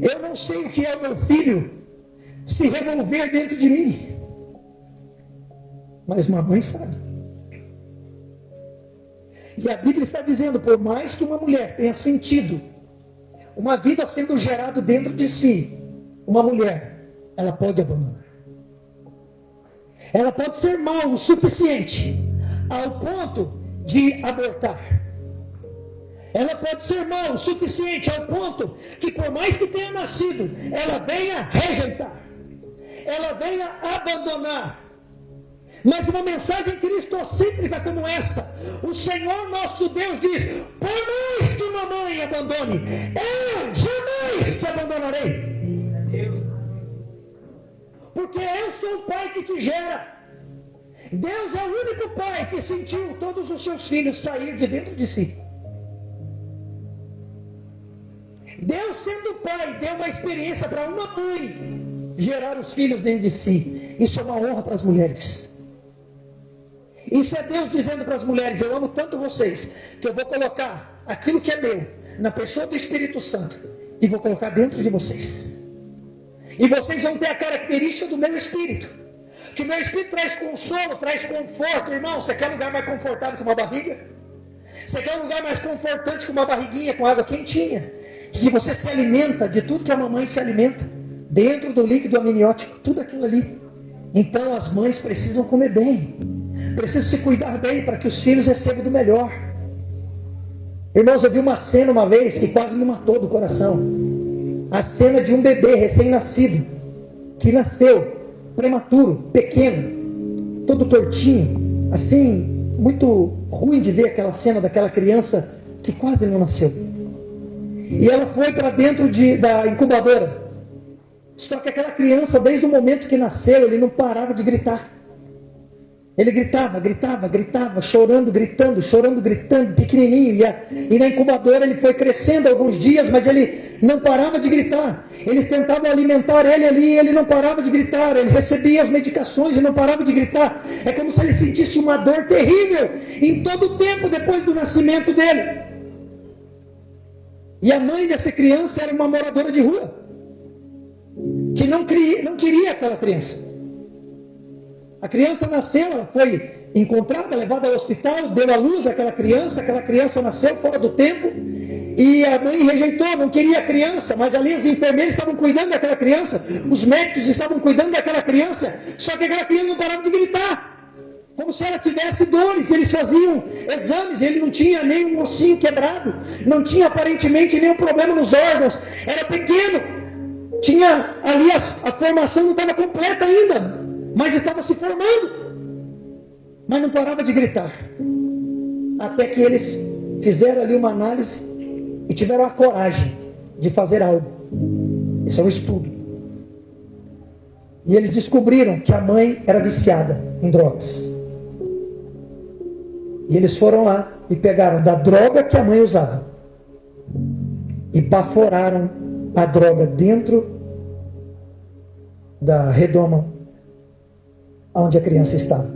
Eu não sei o que é o meu filho se revolver dentro de mim. Mas uma mãe sabe. E a Bíblia está dizendo, por mais que uma mulher tenha sentido uma vida sendo gerada dentro de si, uma mulher, ela pode abandonar. Ela pode ser mal o suficiente ao ponto de abortar. Ela pode ser mal o suficiente ao ponto que, por mais que tenha nascido, ela venha rejeitar, ela venha abandonar. Mas uma mensagem cristocêntrica como essa, o Senhor nosso Deus diz: por mais que uma mãe abandone, eu jamais te abandonarei. Porque eu sou o Pai que te gera. Deus é o único Pai que sentiu todos os seus filhos sair de dentro de si. Deus, sendo Pai, deu uma experiência para uma mãe gerar os filhos dentro de si. Isso é uma honra para as mulheres. Isso é Deus dizendo para as mulheres: eu amo tanto vocês, que eu vou colocar aquilo que é meu na pessoa do Espírito Santo e vou colocar dentro de vocês. E vocês vão ter a característica do meu Espírito. Que o meu Espírito traz consolo, traz conforto. Irmão, você quer um lugar mais confortável que uma barriga? Você quer um lugar mais confortante que uma barriguinha com água quentinha? Que você se alimenta de tudo que a mamãe se alimenta. Dentro do líquido amniótico, tudo aquilo ali. Então as mães precisam comer bem. Precisam se cuidar bem para que os filhos recebam do melhor. Irmãos, eu vi uma cena uma vez que quase me matou do coração. A cena de um bebê recém-nascido, que nasceu prematuro, pequeno, todo tortinho, assim, muito ruim de ver aquela cena daquela criança que quase não nasceu. E ela foi para dentro da incubadora. Só que aquela criança, desde o momento que nasceu, ele não parava de gritar. Ele gritava, chorando, gritando, pequenininho. E na incubadora ele foi crescendo alguns dias, mas ele não parava de gritar. Eles tentavam alimentar ele ali e ele não parava de gritar. Ele recebia as medicações e não parava de gritar. É como se ele sentisse uma dor terrível em todo o tempo depois do nascimento dele. E a mãe dessa criança era uma moradora de rua, que não queria aquela criança. A criança nasceu, ela foi encontrada, levada ao hospital, deu à luz aquela criança nasceu fora do tempo, e a mãe rejeitou, não queria a criança, mas ali as enfermeiras estavam cuidando daquela criança, os médicos estavam cuidando daquela criança, só que aquela criança não parava de gritar, como se ela tivesse dores. Eles faziam exames, ele não tinha nenhum ossinho quebrado, não tinha aparentemente nenhum problema nos órgãos, era pequeno, tinha ali a formação não estava completa ainda, mas estava se formando, mas não parava de gritar, até que eles fizeram ali uma análise e tiveram a coragem de fazer algo. Isso é um estudo. E eles descobriram que a mãe era viciada em drogas. E eles foram lá e pegaram da droga que a mãe usava e baforaram a droga dentro da redoma onde a criança estava.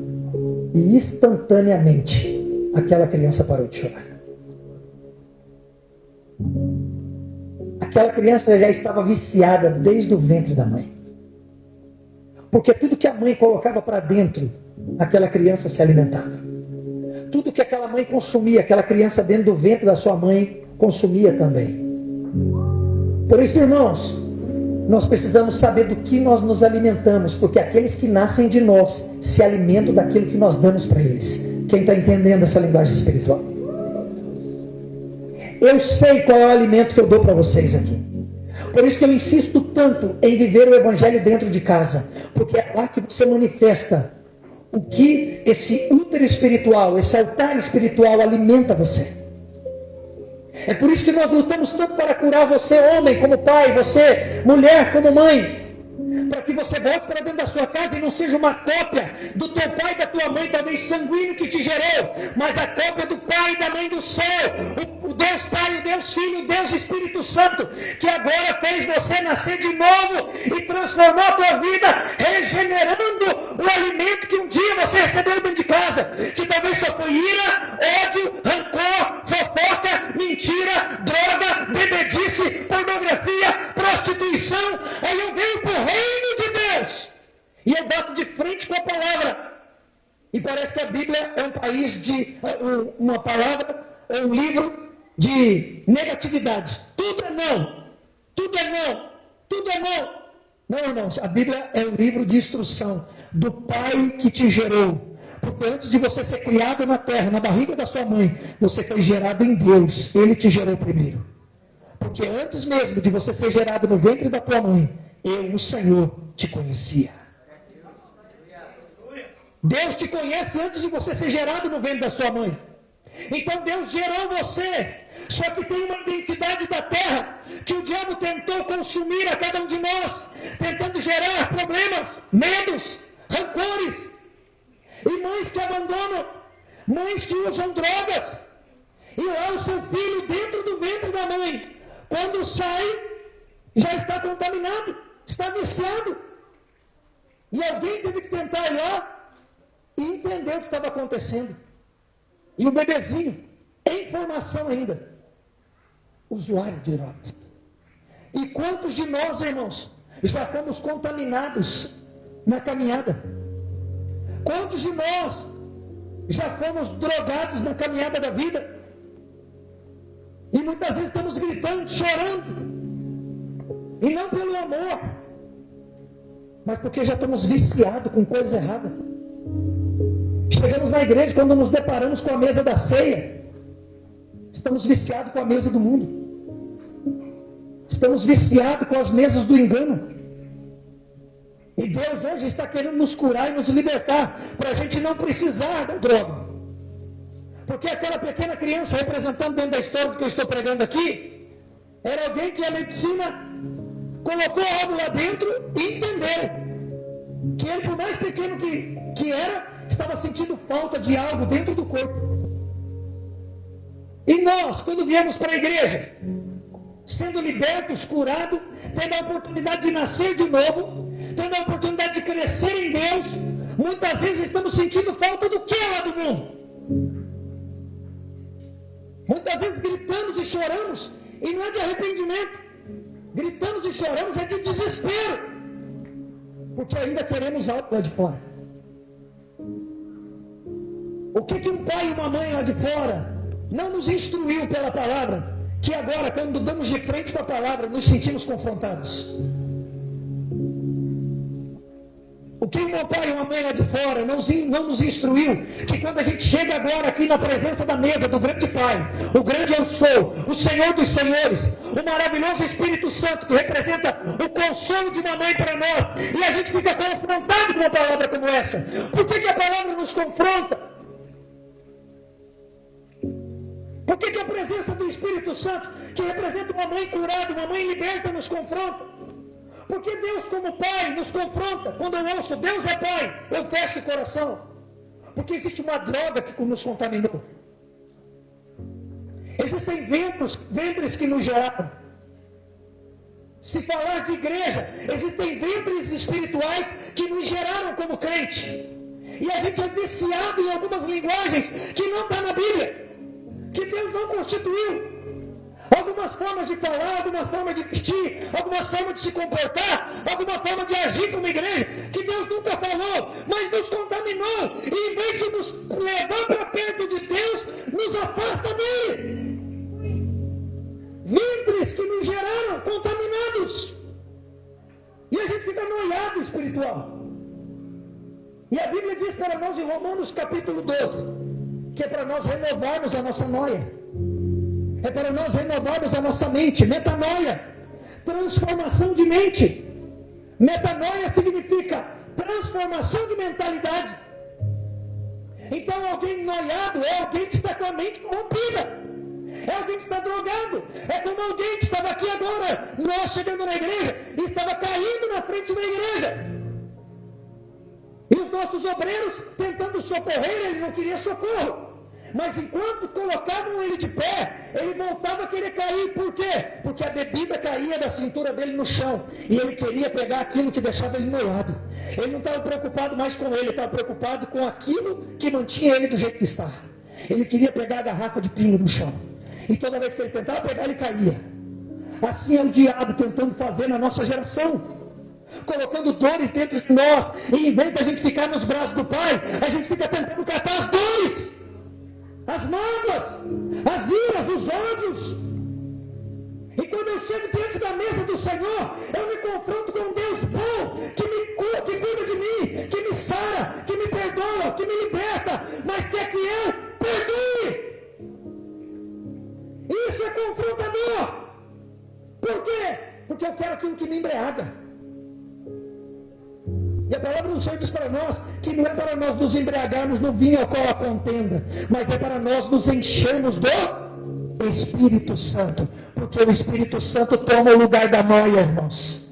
E instantaneamente aquela criança parou de chorar. Aquela criança já estava viciada desde o ventre da mãe. Porque tudo que a mãe colocava para dentro, aquela criança se alimentava. Tudo que aquela mãe consumia, aquela criança dentro do ventre da sua mãe consumia também. Por isso, irmãos, nós precisamos saber do que nós nos alimentamos, porque aqueles que nascem de nós se alimentam daquilo que nós damos para eles. Quem está entendendo essa linguagem espiritual? Eu sei qual é o alimento que eu dou para vocês aqui. Por isso que eu insisto tanto em viver o Evangelho dentro de casa, porque é lá que você manifesta o que esse útero espiritual, esse altar espiritual alimenta você. É por isso que nós lutamos tanto para curar você, homem, como pai, você, mulher, como mãe, para que você volte para dentro da sua casa e não seja uma cópia do teu pai e da tua mãe, talvez sanguíneo, que te gerou, mas a cópia do pai e da mãe do céu, o Deus Pai, o Deus Filho, o Deus Espírito Santo, que agora fez você nascer de novo e transformou a tua vida, regenerando o alimento que um dia você recebeu dentro de casa, que talvez só foi ira, ódio, rancor, fofoca, mentira, droga, bebedice, pornografia, prostituição. Aí eu venho para o reino de Deus e eu bato de frente com a palavra, e parece que a Bíblia é um país de uma palavra, é um livro de negatividade. Tudo é não. Tudo é não. Tudo é não. Não, irmãos, a Bíblia é um livro de instrução do Pai que te gerou. Porque antes de você ser criado na terra, na barriga da sua mãe, você foi gerado em Deus. Ele te gerou primeiro. Porque antes mesmo de você ser gerado no ventre da tua mãe, eu, o Senhor, te conhecia. Deus te conhece antes de você ser gerado no ventre da sua mãe. Então Deus gerou você. Só que tem uma identidade da terra que o diabo tentou consumir a cada um de nós, tentando gerar problemas, medos, rancores. E mães que abandonam, mães que usam drogas. E lá o seu filho dentro do ventre da mãe, quando sai, já está contaminado, está viciado. E alguém teve que tentar ir lá e entender o que estava acontecendo. E o bebezinho, em formação ainda, usuário de drogas. E quantos de nós, irmãos, já fomos contaminados na caminhada? Quantos de nós já fomos drogados na caminhada da vida? E muitas vezes estamos gritando, chorando. E não pelo amor, mas porque já estamos viciados com coisa errada. Chegamos na igreja, quando nos deparamos com a mesa da ceia, estamos viciados com a mesa do mundo. Estamos viciados com as mesas do engano. E Deus hoje está querendo nos curar e nos libertar, para a gente não precisar da droga. Porque aquela pequena criança, representando dentro da história do que eu estou pregando aqui, era alguém que a medicina colocou algo lá dentro e entendeu que ele, por mais pequeno que era, estava sentindo falta de algo dentro do corpo. E nós, quando viemos para a igreja, sendo libertos, curados, tendo a oportunidade de nascer de novo, tendo a oportunidade de crescer em Deus, muitas vezes estamos sentindo falta do que lá do mundo? Muitas vezes gritamos e choramos, e não é de arrependimento. Gritamos e choramos é de desespero, porque ainda queremos algo lá de fora. O que um pai e uma mãe lá de fora não nos instruiu pela palavra, que agora, quando damos de frente com a palavra, nos sentimos confrontados? O que um pai e uma mãe lá de fora não nos instruiu, que quando a gente chega agora aqui na presença da mesa do grande Pai, o grande eu sou, o Senhor dos Senhores, o maravilhoso Espírito Santo, que representa o consolo de uma mãe para nós, e a gente fica confrontado com uma palavra como essa. Por que a palavra nos confronta? Por que a presença do Espírito Santo, que representa uma mãe curada, uma mãe liberta, nos confronta? Porque Deus, como Pai, nos confronta. Quando eu ouço Deus é Pai, eu fecho o coração. Porque existe uma droga que nos contaminou. Existem ventres que nos geraram. Se falar de igreja, existem ventres espirituais que nos geraram como crente. E a gente é viciado em algumas linguagens que não está na Bíblia, que Deus não constituiu. Algumas formas de falar, algumas formas de vestir, algumas formas de se comportar, alguma forma de agir como igreja, que Deus nunca falou, mas nos contaminou. E em vez de nos levar para perto de Deus, nos afasta dele. Ventres que nos geraram contaminados. E a gente fica noiado espiritual. E a Bíblia diz para nós em Romanos capítulo 12, que é para nós renovarmos a nossa noia. É para nós renovarmos a nossa mente. Metanoia, transformação de mente. Metanoia significa transformação de mentalidade. Então alguém noiado é alguém que está com a mente corrompida. É alguém que está drogado. É como alguém que estava aqui agora, nós chegando na igreja, e estava caindo na frente da igreja. E os nossos obreiros tentando socorrer, ele não queria socorro. Mas enquanto colocavam ele de pé, ele voltava a querer cair. Por quê? Porque a bebida caía da cintura dele no chão. E ele queria pegar aquilo que deixava ele noiado. Ele não estava preocupado mais com ele, estava preocupado com aquilo que mantinha ele do jeito que estava. Ele queria pegar a garrafa de pinga no chão. E toda vez que ele tentava pegar, ele caía. Assim é o diabo tentando fazer na nossa geração. colocando dores dentro de nós, e em vez da gente ficar nos braços do Pai, a gente fica tentando catar as dores, as mágoas, as iras, os ódios. E quando eu chego diante da mesa do Senhor, eu me confronto com um Deus bom, que cuida de mim, que me sara, que me perdoa, que me liberta, mas quer que eu perdoe. Isso é confrontador. Por quê? Porque eu quero aquilo que me embriaga. E a palavra do Senhor diz para nós que não é para nós nos embriagarmos no vinho ao qual há contenda, mas é para nós nos enchermos do Espírito Santo, porque o Espírito Santo toma o lugar da noia, irmãos.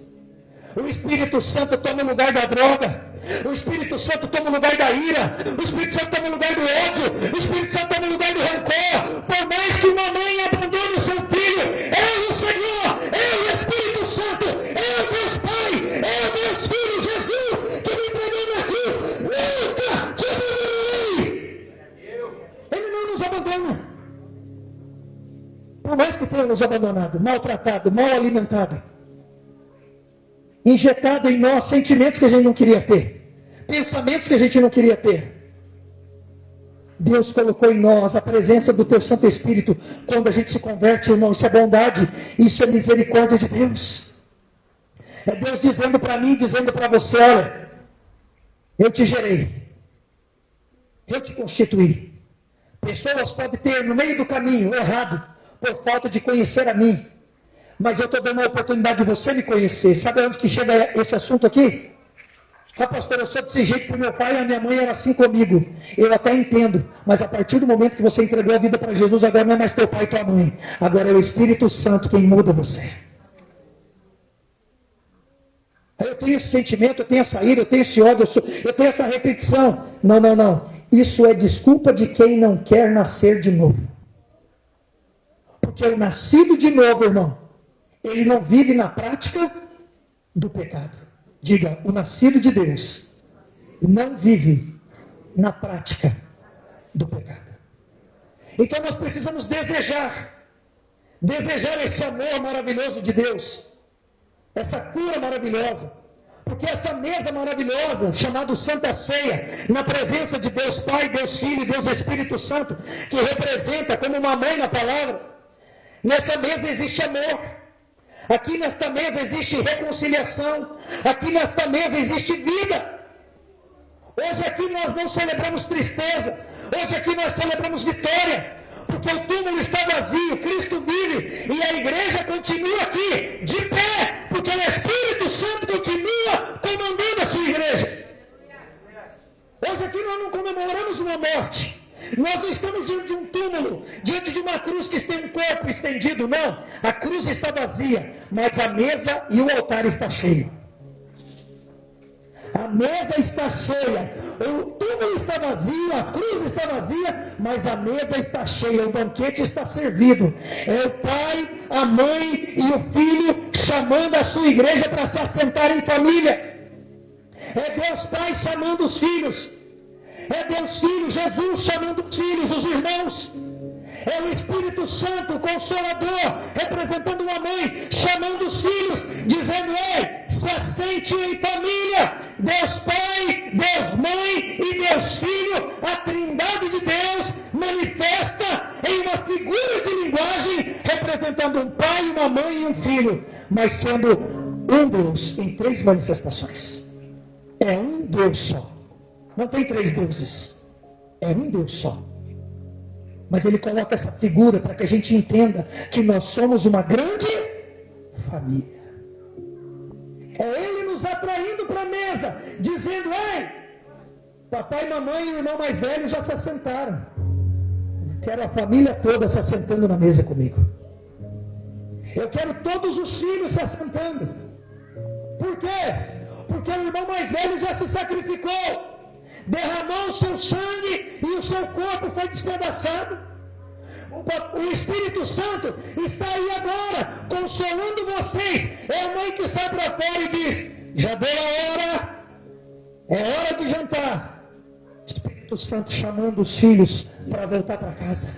O Espírito Santo toma o lugar da droga. O Espírito Santo toma o lugar da ira. O Espírito Santo toma o lugar do ódio. O Espírito Santo toma o lugar do rancor. Por mais que uma mãe abandone o seu filho, é o Senhor, é o Espírito Santo, é o Deus Pai, é o Deus Filho Jesus que me entregou na cruz. Nunca te abandonarei. Ele não nos abandona. Por mais que tenha nos abandonado, maltratado, mal alimentado, injetado em nós sentimentos que a gente não queria ter, pensamentos que a gente não queria ter, Deus colocou em nós a presença do Teu Santo Espírito. Quando a gente se converte, irmão, isso é bondade, isso é misericórdia de Deus. É Deus dizendo para mim, dizendo para você: olha, eu te gerei, eu te constituí. Pessoas podem ter no meio do caminho errado, por falta de conhecer a mim, mas eu estou dando a oportunidade de você me conhecer. Sabe onde que chega esse assunto aqui? Ah, pastor, eu sou desse jeito porque meu pai e a minha mãe eram assim comigo. Eu até entendo, mas a partir do momento que você entregou a vida para Jesus, agora não é mais teu pai e tua mãe, agora é o Espírito Santo quem muda você. Eu tenho esse sentimento, eu tenho essa ira, eu tenho esse ódio, eu tenho essa repetição. Não. Isso é desculpa de quem não quer nascer de novo. Porque o nascido de novo, irmão, ele não vive na prática do pecado. Diga, o nascido de Deus não vive na prática do pecado. Então nós precisamos desejar esse amor maravilhoso de Deus, essa cura maravilhosa, porque essa mesa maravilhosa, chamada Santa Ceia, na presença de Deus Pai, Deus Filho e Deus Espírito Santo, que representa como uma mãe na palavra, nessa mesa existe amor. Aqui nesta mesa existe reconciliação. Aqui nesta mesa existe vida. Hoje aqui nós não celebramos tristeza. Hoje aqui nós celebramos vitória. Porque o túmulo está vazio, Cristo vive. E a igreja continua aqui, de pé. Porque o Espírito Santo continua comandando a sua igreja. Hoje aqui nós não comemoramos uma morte. Nós não estamos diante de um túmulo, diante de uma cruz que tem um corpo estendido, não. A cruz está vazia, mas a mesa e o altar está cheio. A mesa está cheia, o túmulo está vazio, a cruz está vazia, mas a mesa está cheia, o banquete está servido. É o pai, a mãe e o filho chamando a sua igreja para se assentar em família. É Deus Pai chamando os filhos. É Deus Filho, Jesus chamando os filhos, os irmãos. É o Espírito Santo, o Consolador, representando uma mãe, chamando os filhos, dizendo: ei, se assente em família. Deus Pai, Deus Mãe e Deus Filho, a trindade de Deus, manifesta em uma figura de linguagem, representando um pai, uma mãe e um filho, mas sendo um Deus em três manifestações. É um Deus só. Não tem três deuses. É um Deus só. Mas ele coloca essa figura para que a gente entenda que nós somos uma grande família. É ele nos atraindo para a mesa, dizendo: ei, papai, mamãe e o irmão mais velho já se assentaram. Quero a família toda se assentando na mesa comigo. Eu quero todos os filhos se assentando. Por quê? Porque o irmão mais velho já se sacrificou. Derramou o seu sangue e o seu corpo foi despedaçado. O Espírito Santo está aí agora, consolando vocês. É a mãe que sai para fora e diz: já deu a hora, é hora de jantar. Espírito Santo chamando os filhos para voltar para casa.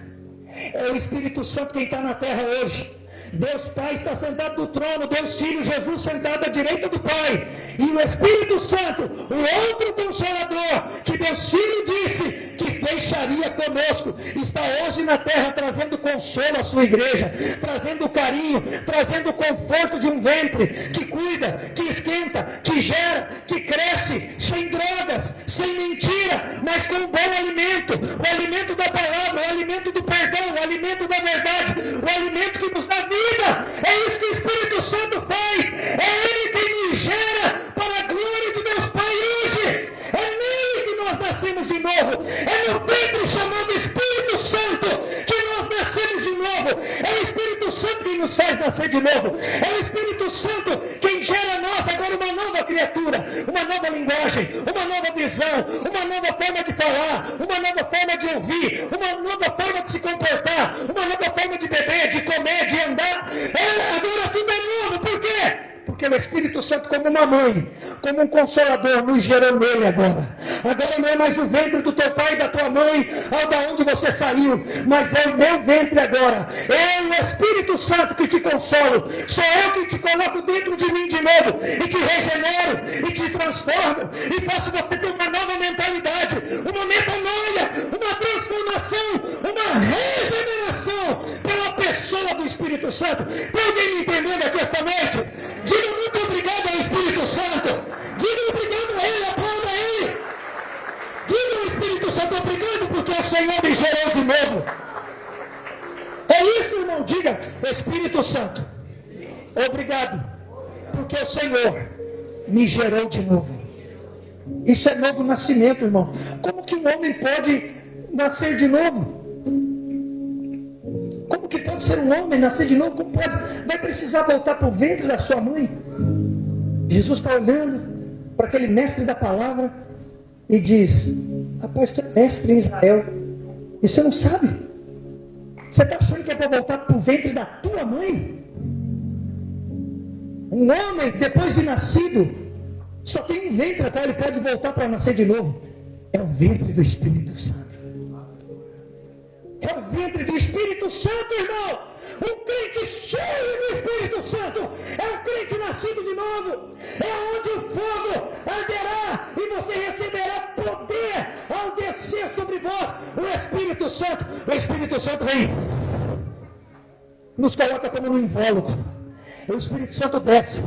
É o Espírito Santo quem está na terra hoje, Deus Pai está sentado no trono, Deus Filho, Jesus sentado à direita do Pai, e o Espírito Santo, o outro Consolador, que Deus Filho disse que deixaria conosco, está hoje na terra trazendo consolo à sua igreja, trazendo carinho, trazendo o conforto de um ventre que cuida, que esquenta, que gera, que cresce, sem drogas, sem mentira, mas com um bom alimento, o alimento da palavra, o alimento do perdão, o alimento da verdade, o alimento que nos dá vida. É isso que o Espírito Santo faz, é Ele quem nos gera para a glória de Deus Pai hoje. É nele que nós nascemos de novo, é no ventre chamado Espírito Santo que nós nascemos de novo, é o Espírito Santo quem nos faz nascer de novo, é o Espírito Santo quem gera a nós agora uma nova criatura, uma nova linguagem, uma nova visão, uma nova forma de falar, uma nova forma de ouvir, uma nova forma de se comportar, uma nova forma de beber, de comer, de andar. Agora tudo é novo. Por quê? Porque o Espírito Santo, como uma mãe, como um consolador, nos gerou nele agora. Agora não é mais o ventre do teu pai e da tua mãe, ou da onde você saiu, mas é o meu ventre agora. É o Espírito Santo que te consolo. Sou eu que te coloco dentro de mim de novo, e te regenero, e te transformo, e faço você ter uma nova mentalidade, uma metanoia, uma transformação, uma regeneração pela pessoa do Espírito Santo. Tem alguém me entendendo aqui esta noite? Diga muito obrigado ao Espírito Santo. Diga obrigado a Ele, aplauda a Ele. Diga ao Espírito Santo obrigado, porque o Senhor me gerou de novo. É isso, irmão. Diga, Espírito Santo, obrigado, porque o Senhor me gerou de novo. Isso é novo nascimento, irmão. Como que um homem pode nascer de novo? Como que pode ser um homem nascer de novo? Como pode? Vai precisar voltar para o ventre da sua mãe? Jesus está olhando para aquele mestre da palavra e diz: rapaz, tu é mestre em Israel e você não sabe? Você está achando que é para voltar para o ventre da tua mãe? Um homem, depois de nascido, só tem um ventre a qual ele pode voltar para nascer de novo. É o ventre do Espírito Santo. É o ventre do Espírito Santo, irmão. Um crente cheio do Espírito Santo é um crente nascido de novo. É onde o fogo arderá e você receberá poder ao descer sobre vós o Espírito Santo. O Espírito Santo vem, nos coloca como no invólucro. O Espírito Santo desce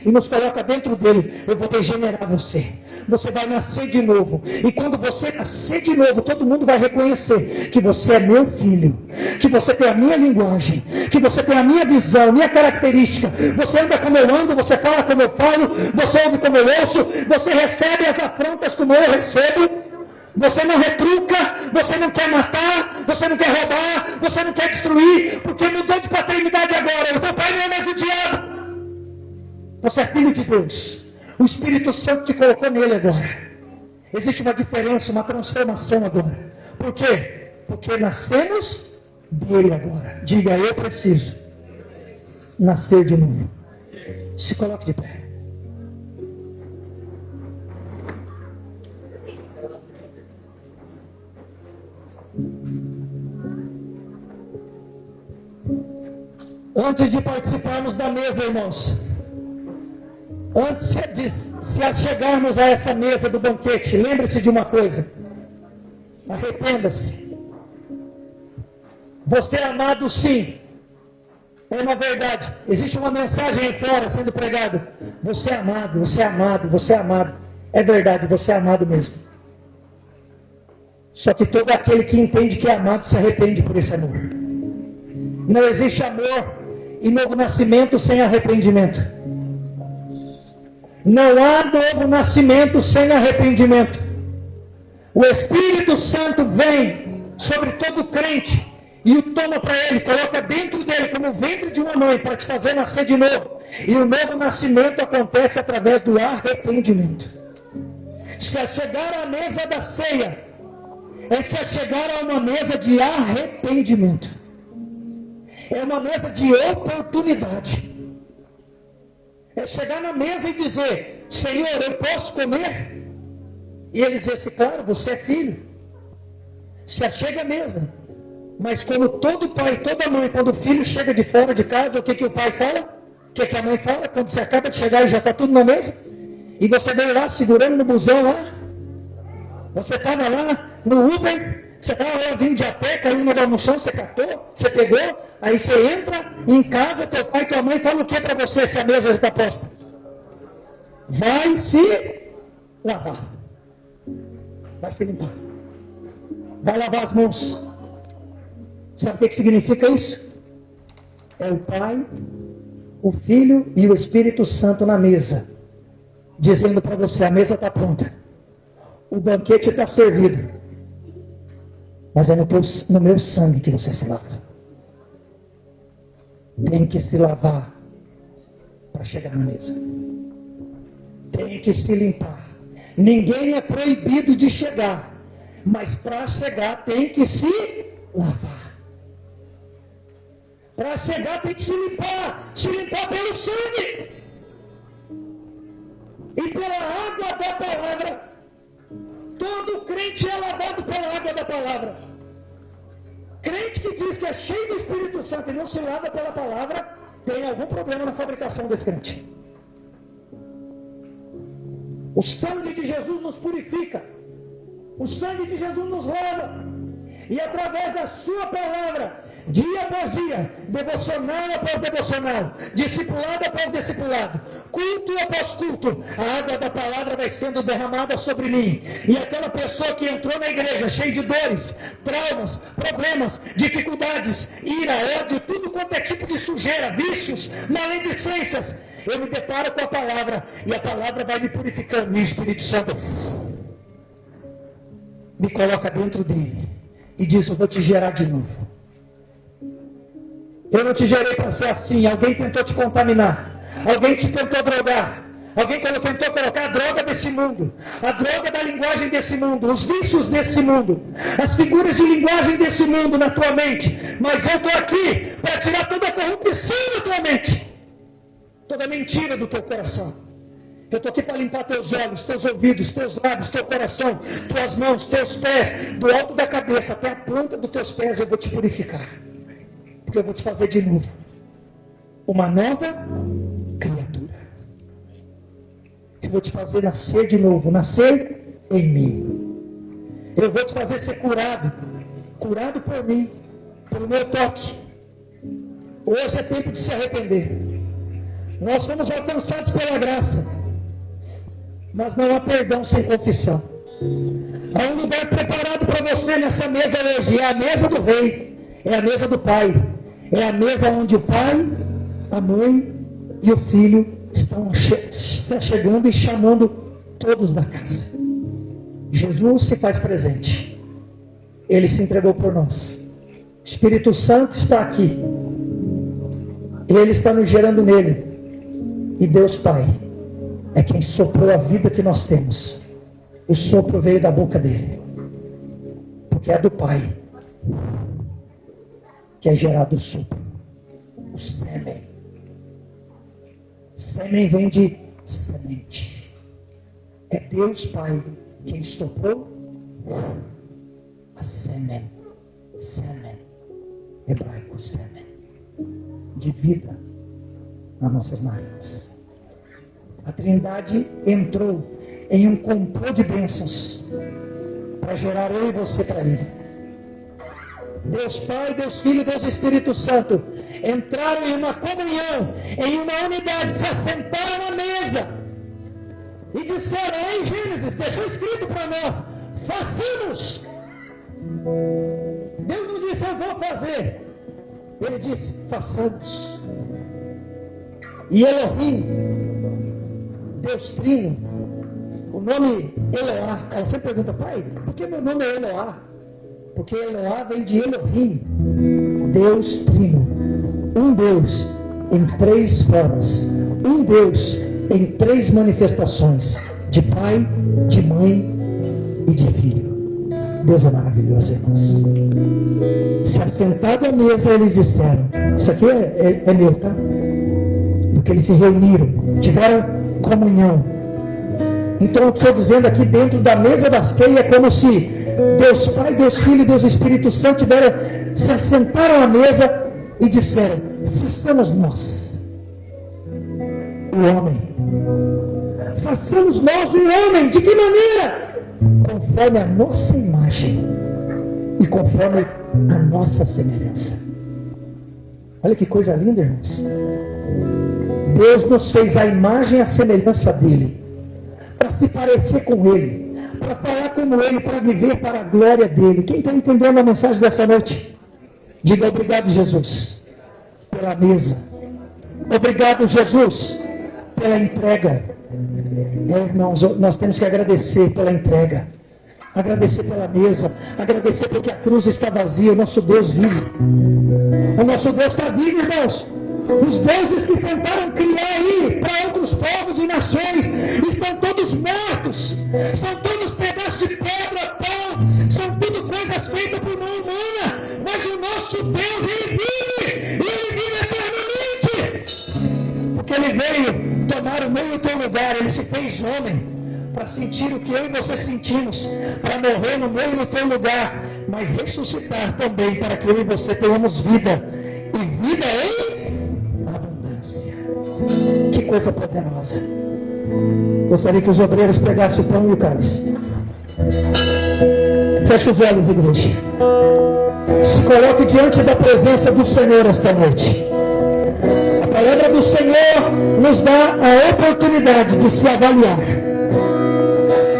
e nos coloca dentro dele. Eu vou regenerar você. Você vai nascer de novo. E quando você nascer de novo, todo mundo vai reconhecer que você é meu filho, que você tem a minha linguagem, que você tem a minha visão, minha característica. Você anda como eu ando, você fala como eu falo, você ouve como eu ouço, você recebe as afrontas como eu recebo. Você não retruca, você não quer matar, você não quer roubar, você não quer destruir, porque mudou de paternidade agora. O teu pai não é mais o diabo. Você é filho de Deus. O Espírito Santo te colocou nele agora. Existe uma diferença, uma transformação agora. Por quê? Porque nascemos dele agora. Diga, eu preciso nascer de novo. Se coloque de pé. Antes de participarmos da mesa, irmãos, antes de se chegarmos a essa mesa do banquete, lembre-se de uma coisa: arrependa-se. Você é amado, sim. É uma verdade. Existe uma mensagem aí fora sendo pregada: você é amado, você é amado, você é amado. É verdade, você é amado mesmo. Só que todo aquele que entende que é amado se arrepende por esse amor. Não existe amor e novo nascimento sem arrependimento. Não há novo nascimento sem arrependimento. O Espírito Santo vem sobre todo crente e o toma para ele, coloca dentro dele como o ventre de uma mãe para te fazer nascer de novo. E o novo nascimento acontece através do arrependimento. Se a chegar à mesa da ceia, é se a chegar a uma mesa de arrependimento. É uma mesa de oportunidade. É chegar na mesa e dizer: Senhor, eu posso comer? E ele diz assim: claro, você é filho. Se achega à mesa. Mas como todo pai, toda mãe, quando o filho chega de fora de casa, o que o pai fala? O que a mãe fala? Quando você acaba de chegar e já está tudo na mesa? E você veio lá segurando no busão lá? Você estava lá no Uber, você estava lá vindo de a pé, caiu no chão, você catou, você pegou, aí você entra em casa, teu pai e tua mãe falam o que para você se a mesa já está posta? Vai se lavar. Vai se limpar. Vai lavar as mãos. Sabe o que significa isso? É o Pai, o Filho e o Espírito Santo na mesa, dizendo para você, a mesa está pronta. O banquete está servido. Mas é no meu sangue que você se lava. Tem que se lavar para chegar na mesa. Tem que se limpar. Ninguém é proibido de chegar. Mas para chegar tem que se lavar. Para chegar tem que se limpar pelo sangue e pela água da palavra. Todo crente é lavado pela água da palavra. Crente que diz que é cheio do Espírito Santo e não se lava pela palavra, tem algum problema na fabricação desse crente. O sangue de Jesus nos purifica. O sangue de Jesus nos lava. E através da sua palavra, dia após dia, devocional após devocional, discipulado após discipulado, culto após culto, a água da palavra vai sendo derramada sobre mim. E aquela pessoa que entrou na igreja cheia de dores, traumas, problemas, dificuldades, ira, ódio, tudo quanto é tipo de sujeira, vícios, maledicências, eu me deparo com a palavra, e a palavra vai me purificando, e o Espírito Santo me coloca dentro dele e diz, eu vou te gerar de novo. Eu não te gerei para ser assim. Alguém tentou te contaminar, alguém te tentou drogar, alguém tentou colocar a droga desse mundo, a droga da linguagem desse mundo, os vícios desse mundo, as figuras de linguagem desse mundo na tua mente. Mas eu estou aqui para tirar toda a corrupção da tua mente, toda a mentira do teu coração. Eu estou aqui para limpar teus olhos, teus ouvidos, teus lábios, teu coração, tuas mãos, teus pés, do alto da cabeça até a planta dos teus pés. Eu vou te purificar, porque eu vou te fazer de novo uma nova criatura. Eu vou te fazer nascer de novo, nascer em mim. Eu vou te fazer ser curado por mim, pelo meu toque. Hoje é tempo de se arrepender. Nós fomos alcançados pela graça, mas não há perdão sem confissão. Há um lugar preparado para você nessa mesa hoje. É a mesa do Rei, é a mesa do Pai, é a mesa onde o Pai, a Mãe e o Filho estão chegando e chamando todos da casa. Jesus se faz presente. Ele se entregou por nós. O Espírito Santo está aqui. Ele está nos gerando nele. E Deus Pai é quem soprou a vida que nós temos. O sopro veio da boca dele, porque é do Pai que é gerado o sopro, o sêmen. Sêmen vem de semente. É Deus Pai quem soprou a sêmen, hebraico, sêmen, de vida nas nossas narinas. A Trindade entrou em um complô de bênçãos para gerar eu e você para Ele. Deus Pai, Deus Filho, Deus Espírito Santo entraram em uma comunhão, em uma unidade, se assentaram à mesa e disseram, lá em Gênesis, deixou escrito para nós, façamos. Deus não disse, eu vou fazer. Ele disse, façamos. E Elohim, Deus Trino, o nome Eloá, ela sempre pergunta, pai, por que meu nome é Eloá? Porque Eloá vem de Elohim, Deus Trino, um Deus em três formas, um Deus em três manifestações, de Pai, de Mãe e de Filho. Deus é maravilhoso, irmãos. Se assentado à mesa, eles disseram, isso aqui é meu, tá? Porque eles se reuniram, tiveram comunhão. Então eu estou dizendo aqui, dentro da mesa da ceia, é como se Deus Pai, Deus Filho e Deus Espírito Santo se assentaram à mesa e disseram: façamos nós o homem. Façamos nós o homem. De que maneira? Conforme a nossa imagem e conforme a nossa semelhança. Olha que coisa linda, irmãos. Deus nos fez a imagem e a semelhança dele, para se parecer com ele, para falar como ele, para viver para a glória dele. Quem está entendendo a mensagem dessa noite? Diga obrigado, Jesus, pela mesa. Obrigado, Jesus, pela entrega. Irmãos, nós temos que agradecer pela entrega, agradecer pela mesa, agradecer porque a cruz está vazia. O nosso Deus vive. O nosso Deus está vivo, irmãos. Os deuses que tentaram criar aí para outros povos e nações estão todos mortos. São todos pedaços de pedra, pau. São tudo coisas feitas por mão humana. Mas o nosso Deus, Ele vive. E Ele vive eternamente. Porque Ele veio tomar o meu e o teu lugar. Ele se fez homem para sentir o que eu e você sentimos, para morrer no meu e no teu lugar, mas ressuscitar também para que eu e você tenhamos vida, e vida em abundância. Que coisa poderosa. Gostaria que os obreiros pregassem o pão e o cálice. Feche os olhos, igreja. Se coloque diante da presença do Senhor esta noite. A palavra do Senhor nos dá a oportunidade de se avaliar.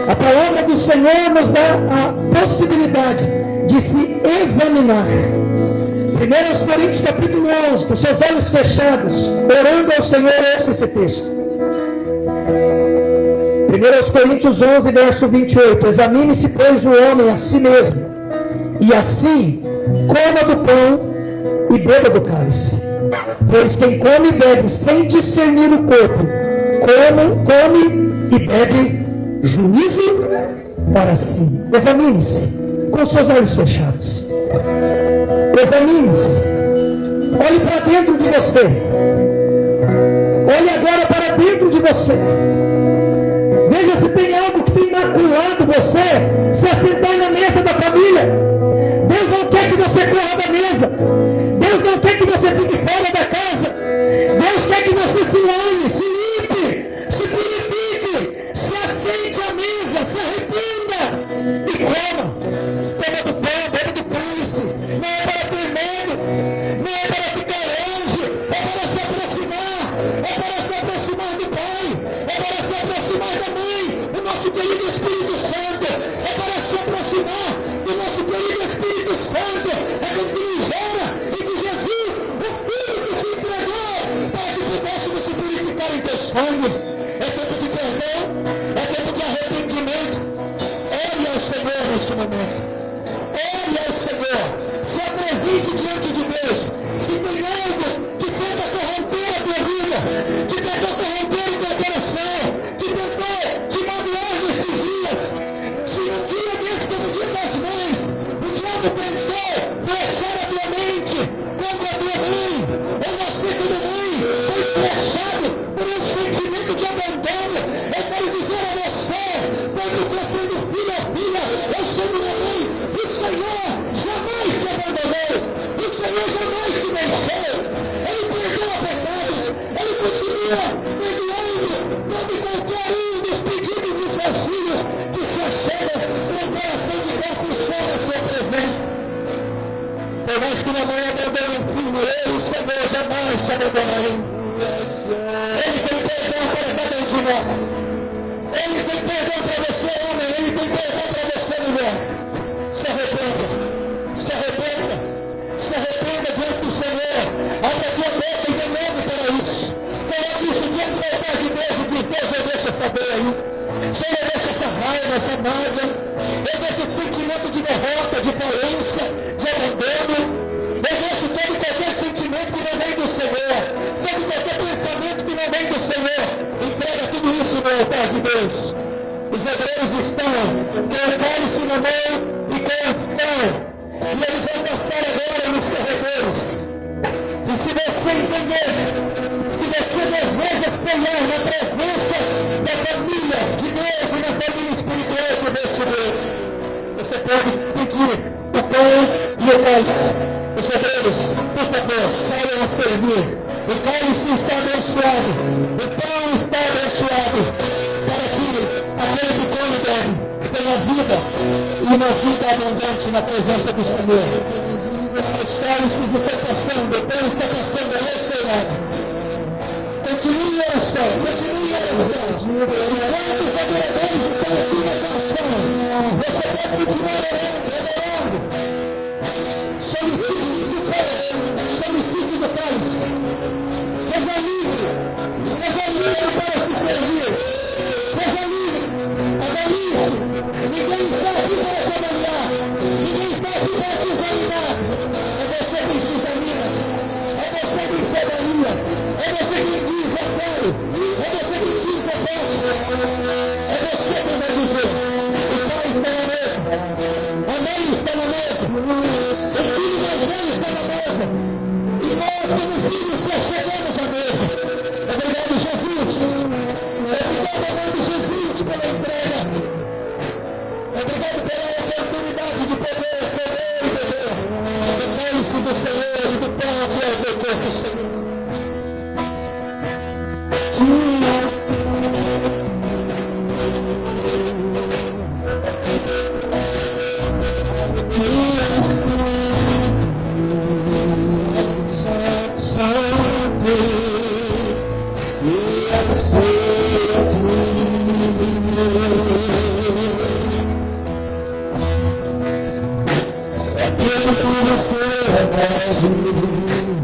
A palavra do Senhor nos dá a possibilidade de se examinar. 1 Coríntios capítulo 11, com seus olhos fechados, orando ao Senhor, ouça esse texto. 1 Coríntios 11, verso 28. Examine-se, pois, o homem a si mesmo, e assim coma do pão e beba do cálice. Pois quem come e bebe sem discernir o corpo, come e bebe juízo para si. Examine-se com seus olhos fechados. Examine-se. Olhe para dentro de você. Olhe agora para dentro de você. Veja se tem algo que tem maculado você se assentar na mesa da família. Deus não quer que você corra da mesa. Deus não quer que você fique fora da casa. Deus quer que você se lave, se limpe, se purifique, se assente à mesa, se arrependa e coma. Beba do pão, beba do cálice. Não é para ter medo, não é para ficar longe, é para se aproximar, é para se aproximar do Pai, é para se aproximar da Mãe, do nosso querido Espírito Santo, é para se aproximar do nosso querido Espírito Santo, é do que nos gera e de Jesus, o Filho que se entregou para que pudéssemos se purificar em teu sangue. É tempo de perdão, é tempo de arrependimento. Ore ao Senhor neste momento. Ore ao Senhor. Se apresente diante de Deus. Se tem algo que tenta corromper a tua vida, que tentou corromper o teu coração, que tentou te magoar nestes dias, se um dia desde como o dia das mães, o diabo tentou fechar a tua mente contra a tua mãe, ou você como mãe, foi fechado por um sentimento de abandono, eu quero dizer a você, quando você sendo filho ou filha, ou sendo uma mãe, o Senhor jamais te abandonou, o Senhor jamais te deixou, Ele perdoa pecados, Ele continua perdoando todo e qualquer um dos pedidos dos seus filhos que se achegam com o coração de confissão na sua presença. Por mais que uma mãe abandone um filho, eu, o Senhor, jamais te abandonarei. Ele tem perdão para cada um de nós. Ele tem perdão para você, homem. Ele tem perdão para você, mulher. Se arrependa. Se arrependa. Se arrependa diante do Senhor. Abra a tua boca e dê nome para isso. Coloque isso diante do altar de Deus e diz: Deus, eu deixo essa dor aí. Senhor, eu deixo essa raiva, essa mágoa. Eu deixo esse sentimento de derrota, de violência, de abandono. Eu deixo todo e qualquer sentimento que não vem do Senhor. Todo e qualquer pensamento que não vem do Senhor. Entrega tudo isso no altar de Deus. Os hebreus estão com o cálice na mão e com o pão. E eles vão passar agora nos corredores. E se você entender que você deseja ceiar na presença da família de Deus e na família espiritual por este meio, você pode si o pão e o cálice. Os obreiros, por favor, saiam a servir. O cálice está abençoado, o pão está abençoado, para que aquele que come e bebe tenha vida, e uma vida abundante na presença do Senhor. Os cálices estão passando, o pão está passando, é o Senhor. Continue em oração, continue em oração. Enquanto os adoradores estão aqui na canção, você pode continuar orando. Solicite do pão, solicite do cálice. Seja livre para se servir. Seja livre. Avalie-se. Ninguém está aqui para te avaliar. Ninguém está aqui para te examinar. É você quem se examina. É você quem se avalia. É você quem diz eu quero. É você quem diz eu posso. É você quem vai dizer. O pai está na mesa. A mãe está na mesa. O filho mais velho está na mesa. E nós, como filhos, se achegamos à mesa. Obrigado, Jesus. Obrigado, amado Jesus, pela entrega. Obrigado pela oportunidade de poder comer e beber do cálice do Senhor e do pão que é o teu corpo, Senhor.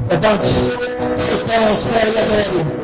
Levante o pão ao céu e adore.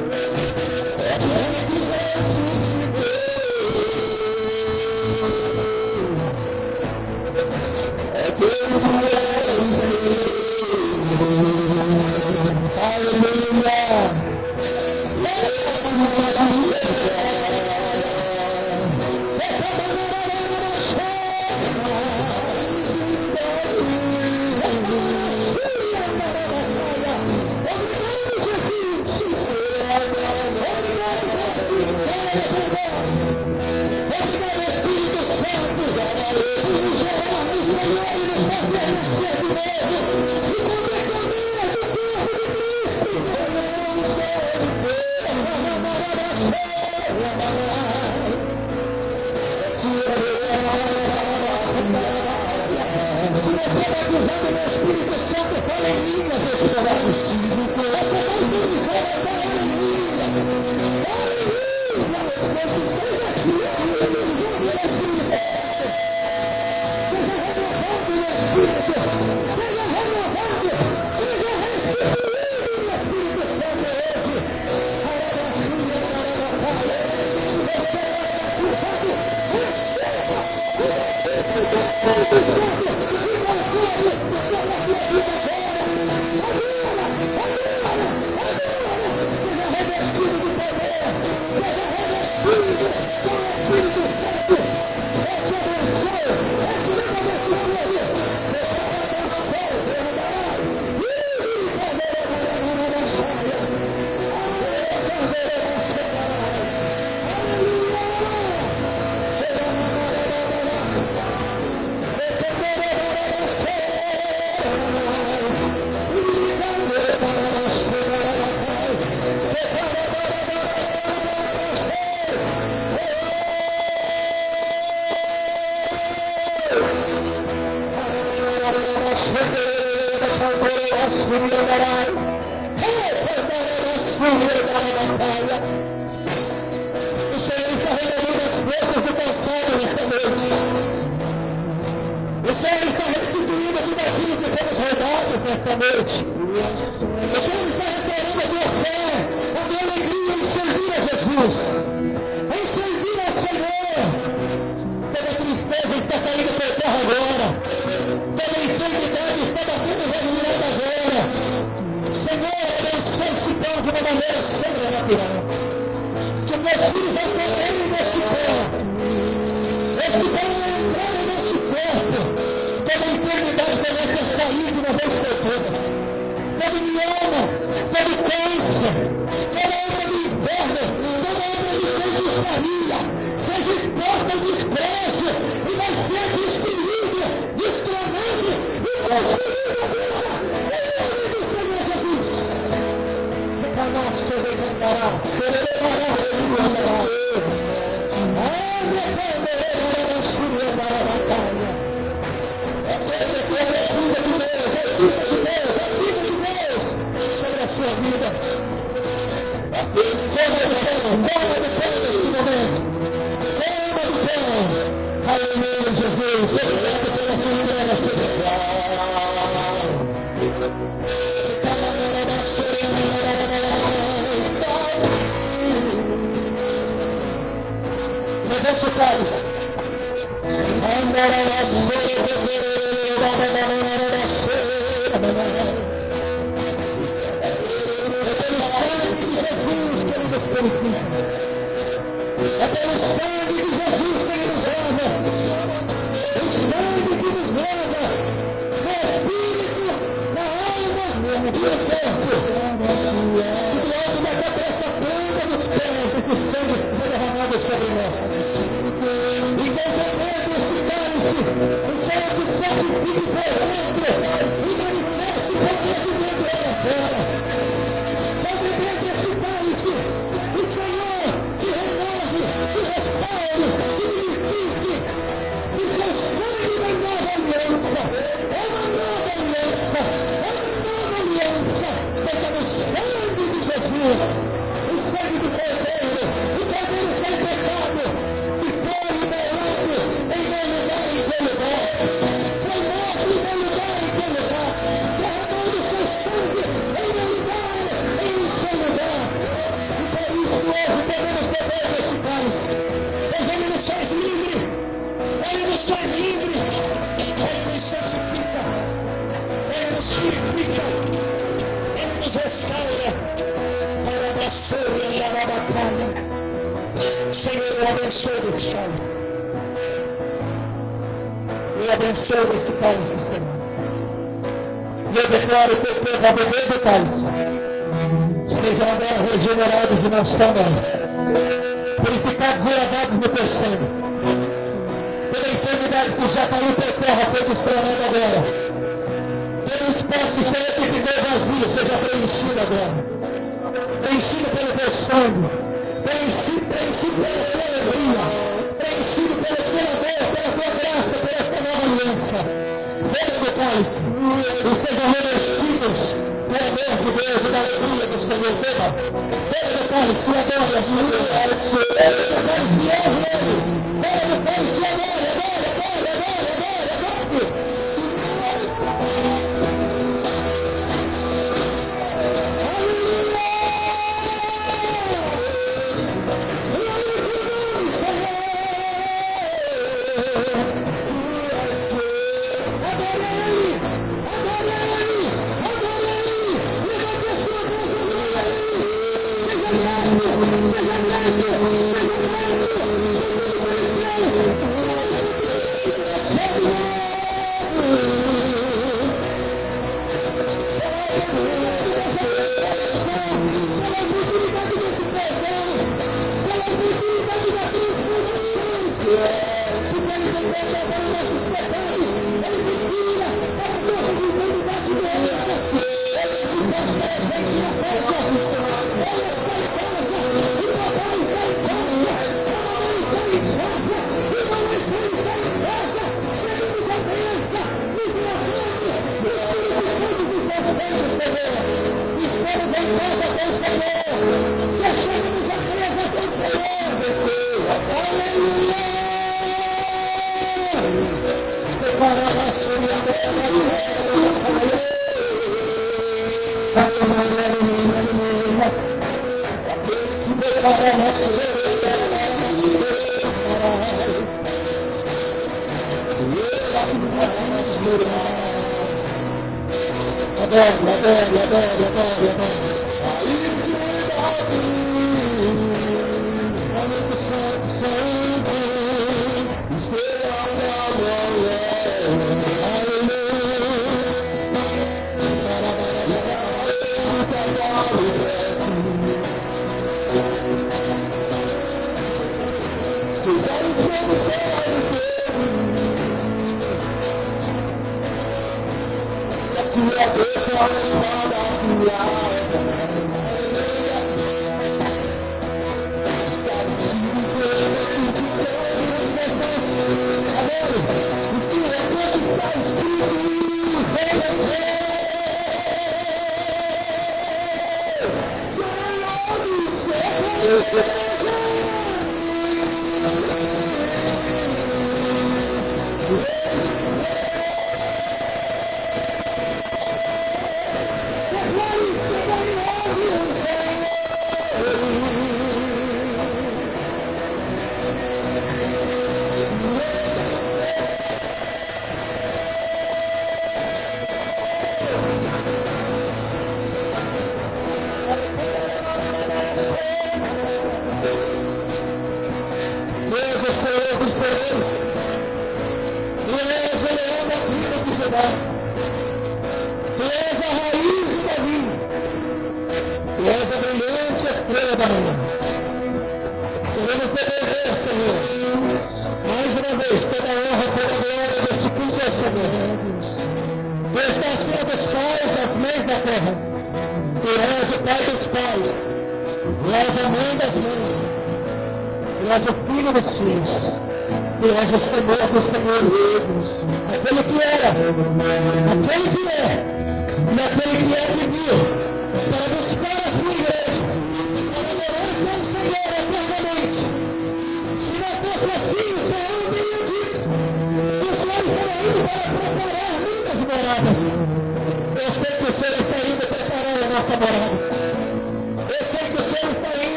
O Senhor está renovando as forças do passado nessa noite. O Senhor está restituindo tudo aquilo que fomos roubados nesta noite. O Senhor está restaurando a tua fé, a tua alegria em servir a Jesus, em servir ao Senhor. Toda tristeza está caindo por terra agora. Toda enfermidade está batendo retirada agora. Senhor, abençoe esse pão de uma maneira sobrenatural. Que teus filhos encontrem neste pão. Este pão é entrar no nosso corpo. Toda enfermidade comece a sair de uma vez por todas. Todo mioma, todo câncer, toda obra do inferno, toda obra de feitiçaria, seja exposta ao desprezo e vai ser destruído, destruído Purificados e lavados no teu sangue. Toda enfermidade que já caiu por terra foi desprenada agora. Todo espaço, Senhor, que ficou vazio, seja preenchido agora. Preenchido pelo teu sangue. Preenchido pela tua alegria. Preenchido pelo teu amor, pela tua graça, por esta nova aliança. Beba do cálice e sejam revestidos do amor de Deus e da alegria do Senhor. Beba do cálice e adore a Senhor. Beba do cálice e honre Ele. Beba do cálice e adore, adore.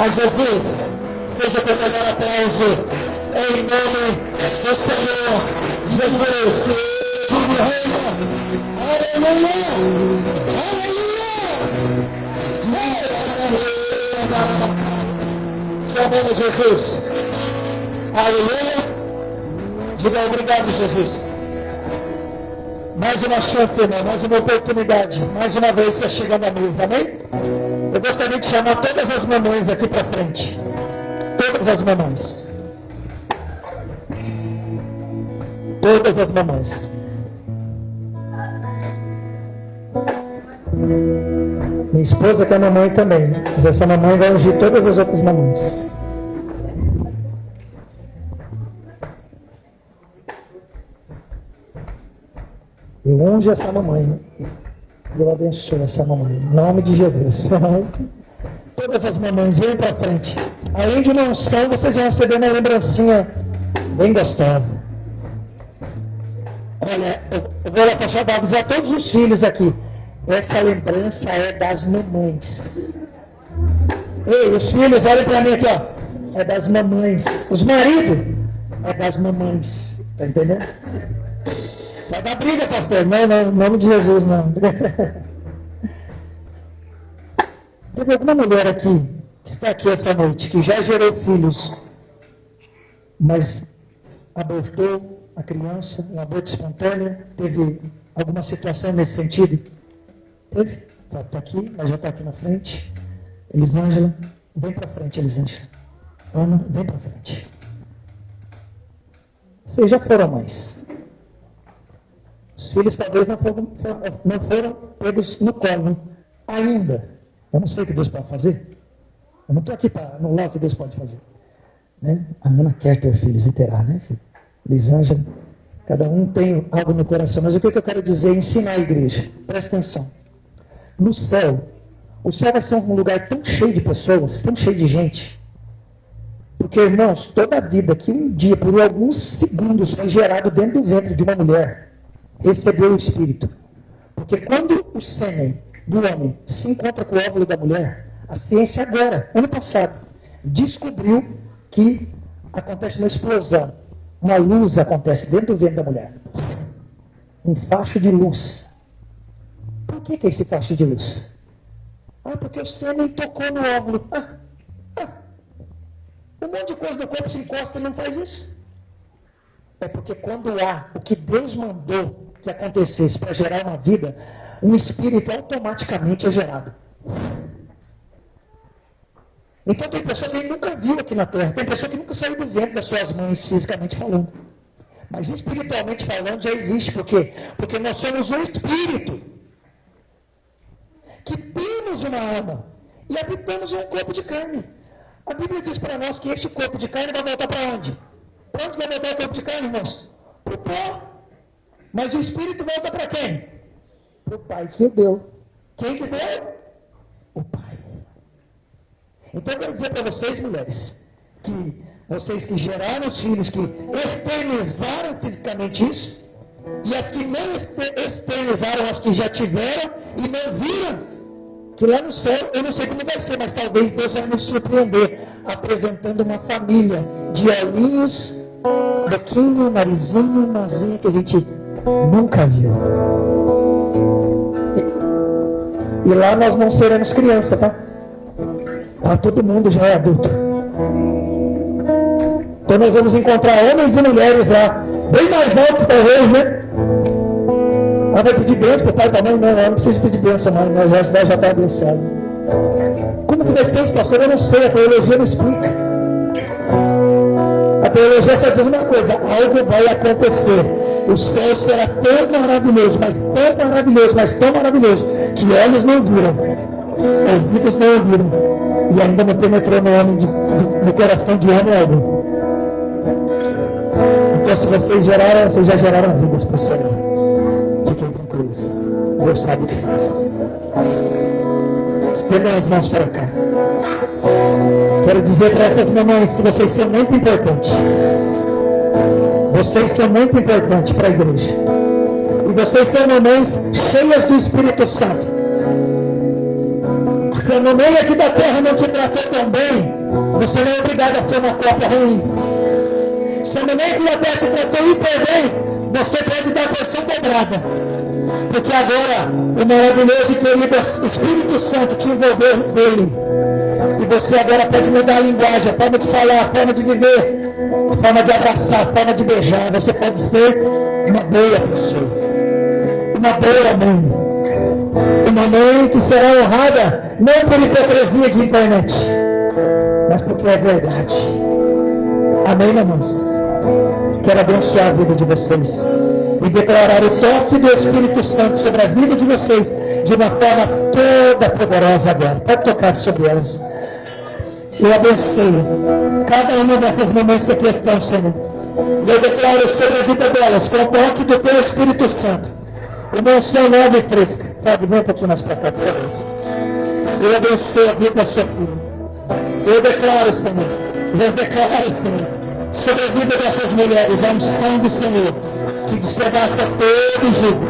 A Jesus seja com o melhor aplauso em nome do Senhor Jesus. Tudo reina. Aleluia. Aleluia. Chamamos Jesus. Aleluia. Diga obrigado, Jesus. Mais uma chance, irmão, mais uma oportunidade. Mais uma vez você chegando à mesa, amém? Eu gostaria de chamar todas as mamães aqui para frente. Todas as mamães. Todas as mamães. Minha esposa que é mamãe também. Mas essa mamãe vai ungir todas as outras mamães. Eu unjo essa mamãe. Eu abençoo essa mamãe. Em nome de Jesus. Todas as mamães, venham para frente. Além de uma unção, vocês vão receber uma lembrancinha bem gostosa. Olha, eu vou avisar todos os filhos aqui. Essa lembrança é das mamães. Ei, os filhos, olhem para mim aqui, ó. É das mamães. Os maridos, é das mamães. Tá entendendo? Vai dar briga, pastor. Não, em nome de Jesus, não. Teve alguma mulher aqui, que está aqui essa noite, que já gerou filhos, mas abortou a criança, um aborto espontâneo? Teve alguma situação nesse sentido? Teve? Está aqui, mas já está aqui na frente. Elisângela, vem para frente, Elisângela. Ana, vem para frente. Vocês já foram mães. Os filhos talvez não foram pegos no colo ainda. Eu não sei o que Deus pode fazer. Eu não estou aqui para anular o que Deus pode fazer. Né? A Ana quer ter filhos e terá, né, filho? Elisângela, cada um tem algo no coração. Mas o que eu quero dizer é ensinar a igreja. Presta atenção. No céu, o céu vai ser um lugar tão cheio de pessoas, tão cheio de gente. Porque, irmãos, toda a vida que um dia, por alguns segundos, foi gerado dentro do ventre de uma mulher, recebeu o Espírito. Porque quando o sêmen do homem se encontra com o óvulo da mulher, a ciência agora, ano passado, descobriu que acontece uma explosão. Uma luz acontece dentro do ventre da mulher. Um facho de luz. Por que é esse facho de luz? Ah, porque o sêmen tocou no óvulo. Um monte de coisa do corpo se encosta e não faz isso. É porque quando há o que Deus mandou que acontecesse para gerar uma vida, um espírito automaticamente é gerado. Então tem pessoa que nunca viu aqui na terra, tem pessoa que nunca saiu do ventre das suas mães, fisicamente falando. Mas espiritualmente falando já existe. Por quê? Porque nós somos um espírito que temos uma alma e habitamos um corpo de carne. A Bíblia diz para nós que este corpo de carne vai voltar para onde? Para onde vai voltar o corpo de carne, irmãos? Para o pó. Mas o espírito volta para quem? Para o Pai que o deu. Quem que deu? O Pai. Então eu quero dizer para vocês, mulheres, que vocês que geraram os filhos, que externizaram fisicamente isso, e as que não externizaram, as que já tiveram e não viram, que lá no céu, eu não sei como vai ser, mas talvez Deus vai nos surpreender, apresentando uma família de olhinhos, boquinho, narizinho, mãozinha, que a gente nunca viu. E lá nós não seremos criança, tá? Lá todo mundo já é adulto. Então nós vamos encontrar homens e mulheres lá, bem mais altos talvez, né? Ela vai pedir bênção para o pai e para a mãe? Não, ela não precisa pedir bênção, mas já está abençoado. Como que vai ser isso, pastor? Eu não sei, a teologia não explica. A teologia só diz uma coisa: algo vai acontecer. O céu será tão maravilhoso, mas tão maravilhoso, que olhos não viram, ouvidos não ouviram, e ainda não penetrou no coração de homem algum. Então, se vocês já geraram vidas para o Senhor. Fiquem tranquilos. Deus sabe o que faz. Estendam as mãos para cá. Quero dizer para essas mamães que vocês são muito importantes. Vocês são muito importantes para a igreja. E vocês são mamães cheias do Espírito Santo. Se a mamãe aqui da terra não te tratou tão bem, você não é obrigado a ser uma cópia ruim. Se a mamãe aqui da terra te tratou hiper bem, você pode dar a porção dobrada. Porque agora o maravilhoso e querido Espírito Santo te envolveu dele. E você agora pode mudar a linguagem, a forma de falar, a forma de viver, a forma de abraçar, a forma de beijar. Você pode ser uma boa pessoa. Uma boa mãe. Uma mãe que será honrada não por hipocrisia de internet, mas porque é verdade. Amém, mamães? Quero abençoar a vida de vocês e declarar o toque do Espírito Santo sobre a vida de vocês de uma forma toda poderosa agora. Pode tocar sobre elas. Eu abençoo cada uma dessas mamães que aqui estão, Senhor. E eu declaro sobre a vida delas com o toque do Teu Espírito Santo uma unção nova e fresca. Fábio, vem um pouquinho mais para cá, por favor. Eu abençoo a vida da sua filha. Eu declaro, Senhor, sobre a vida dessas mulheres, a unção do Senhor, que despedaça todo jugo,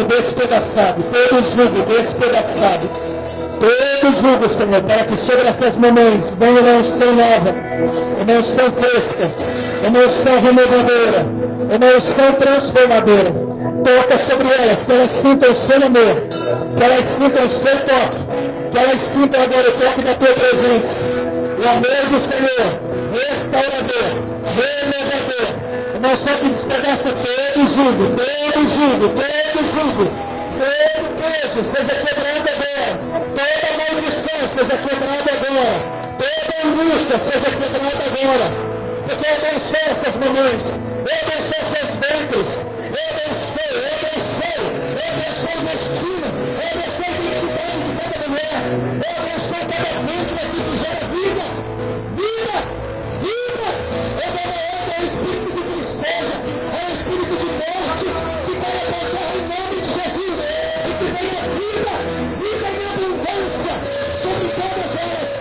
despedaçado, todo jugo, Senhor, para que sobre essas mamães venha uma unção nova, uma unção fresca, uma unção renovadora, uma unção transformadora. Toca sobre elas, que elas sintam o seu amor, que elas sintam o seu toque, que elas sintam agora o toque da tua presença, o amor do Senhor, restaurador, renovador, uma unção que despedaça todo jugo, todo peso seja quebrado agora, toda maldição seja quebrada agora, toda angústia seja quebrada agora, porque eu abençoo essas mamães, eu abençoo seus ventres, eu abençoo o destino, eu abençoo a identidade de cada mulher, eu abençoo cada ventre aqui que gera vida, eu dou uma ordem ao espírito de tristeza, ao espírito de morte, que caia por terra em nome de Jesus, e que venha vida em abundância sobre todas elas,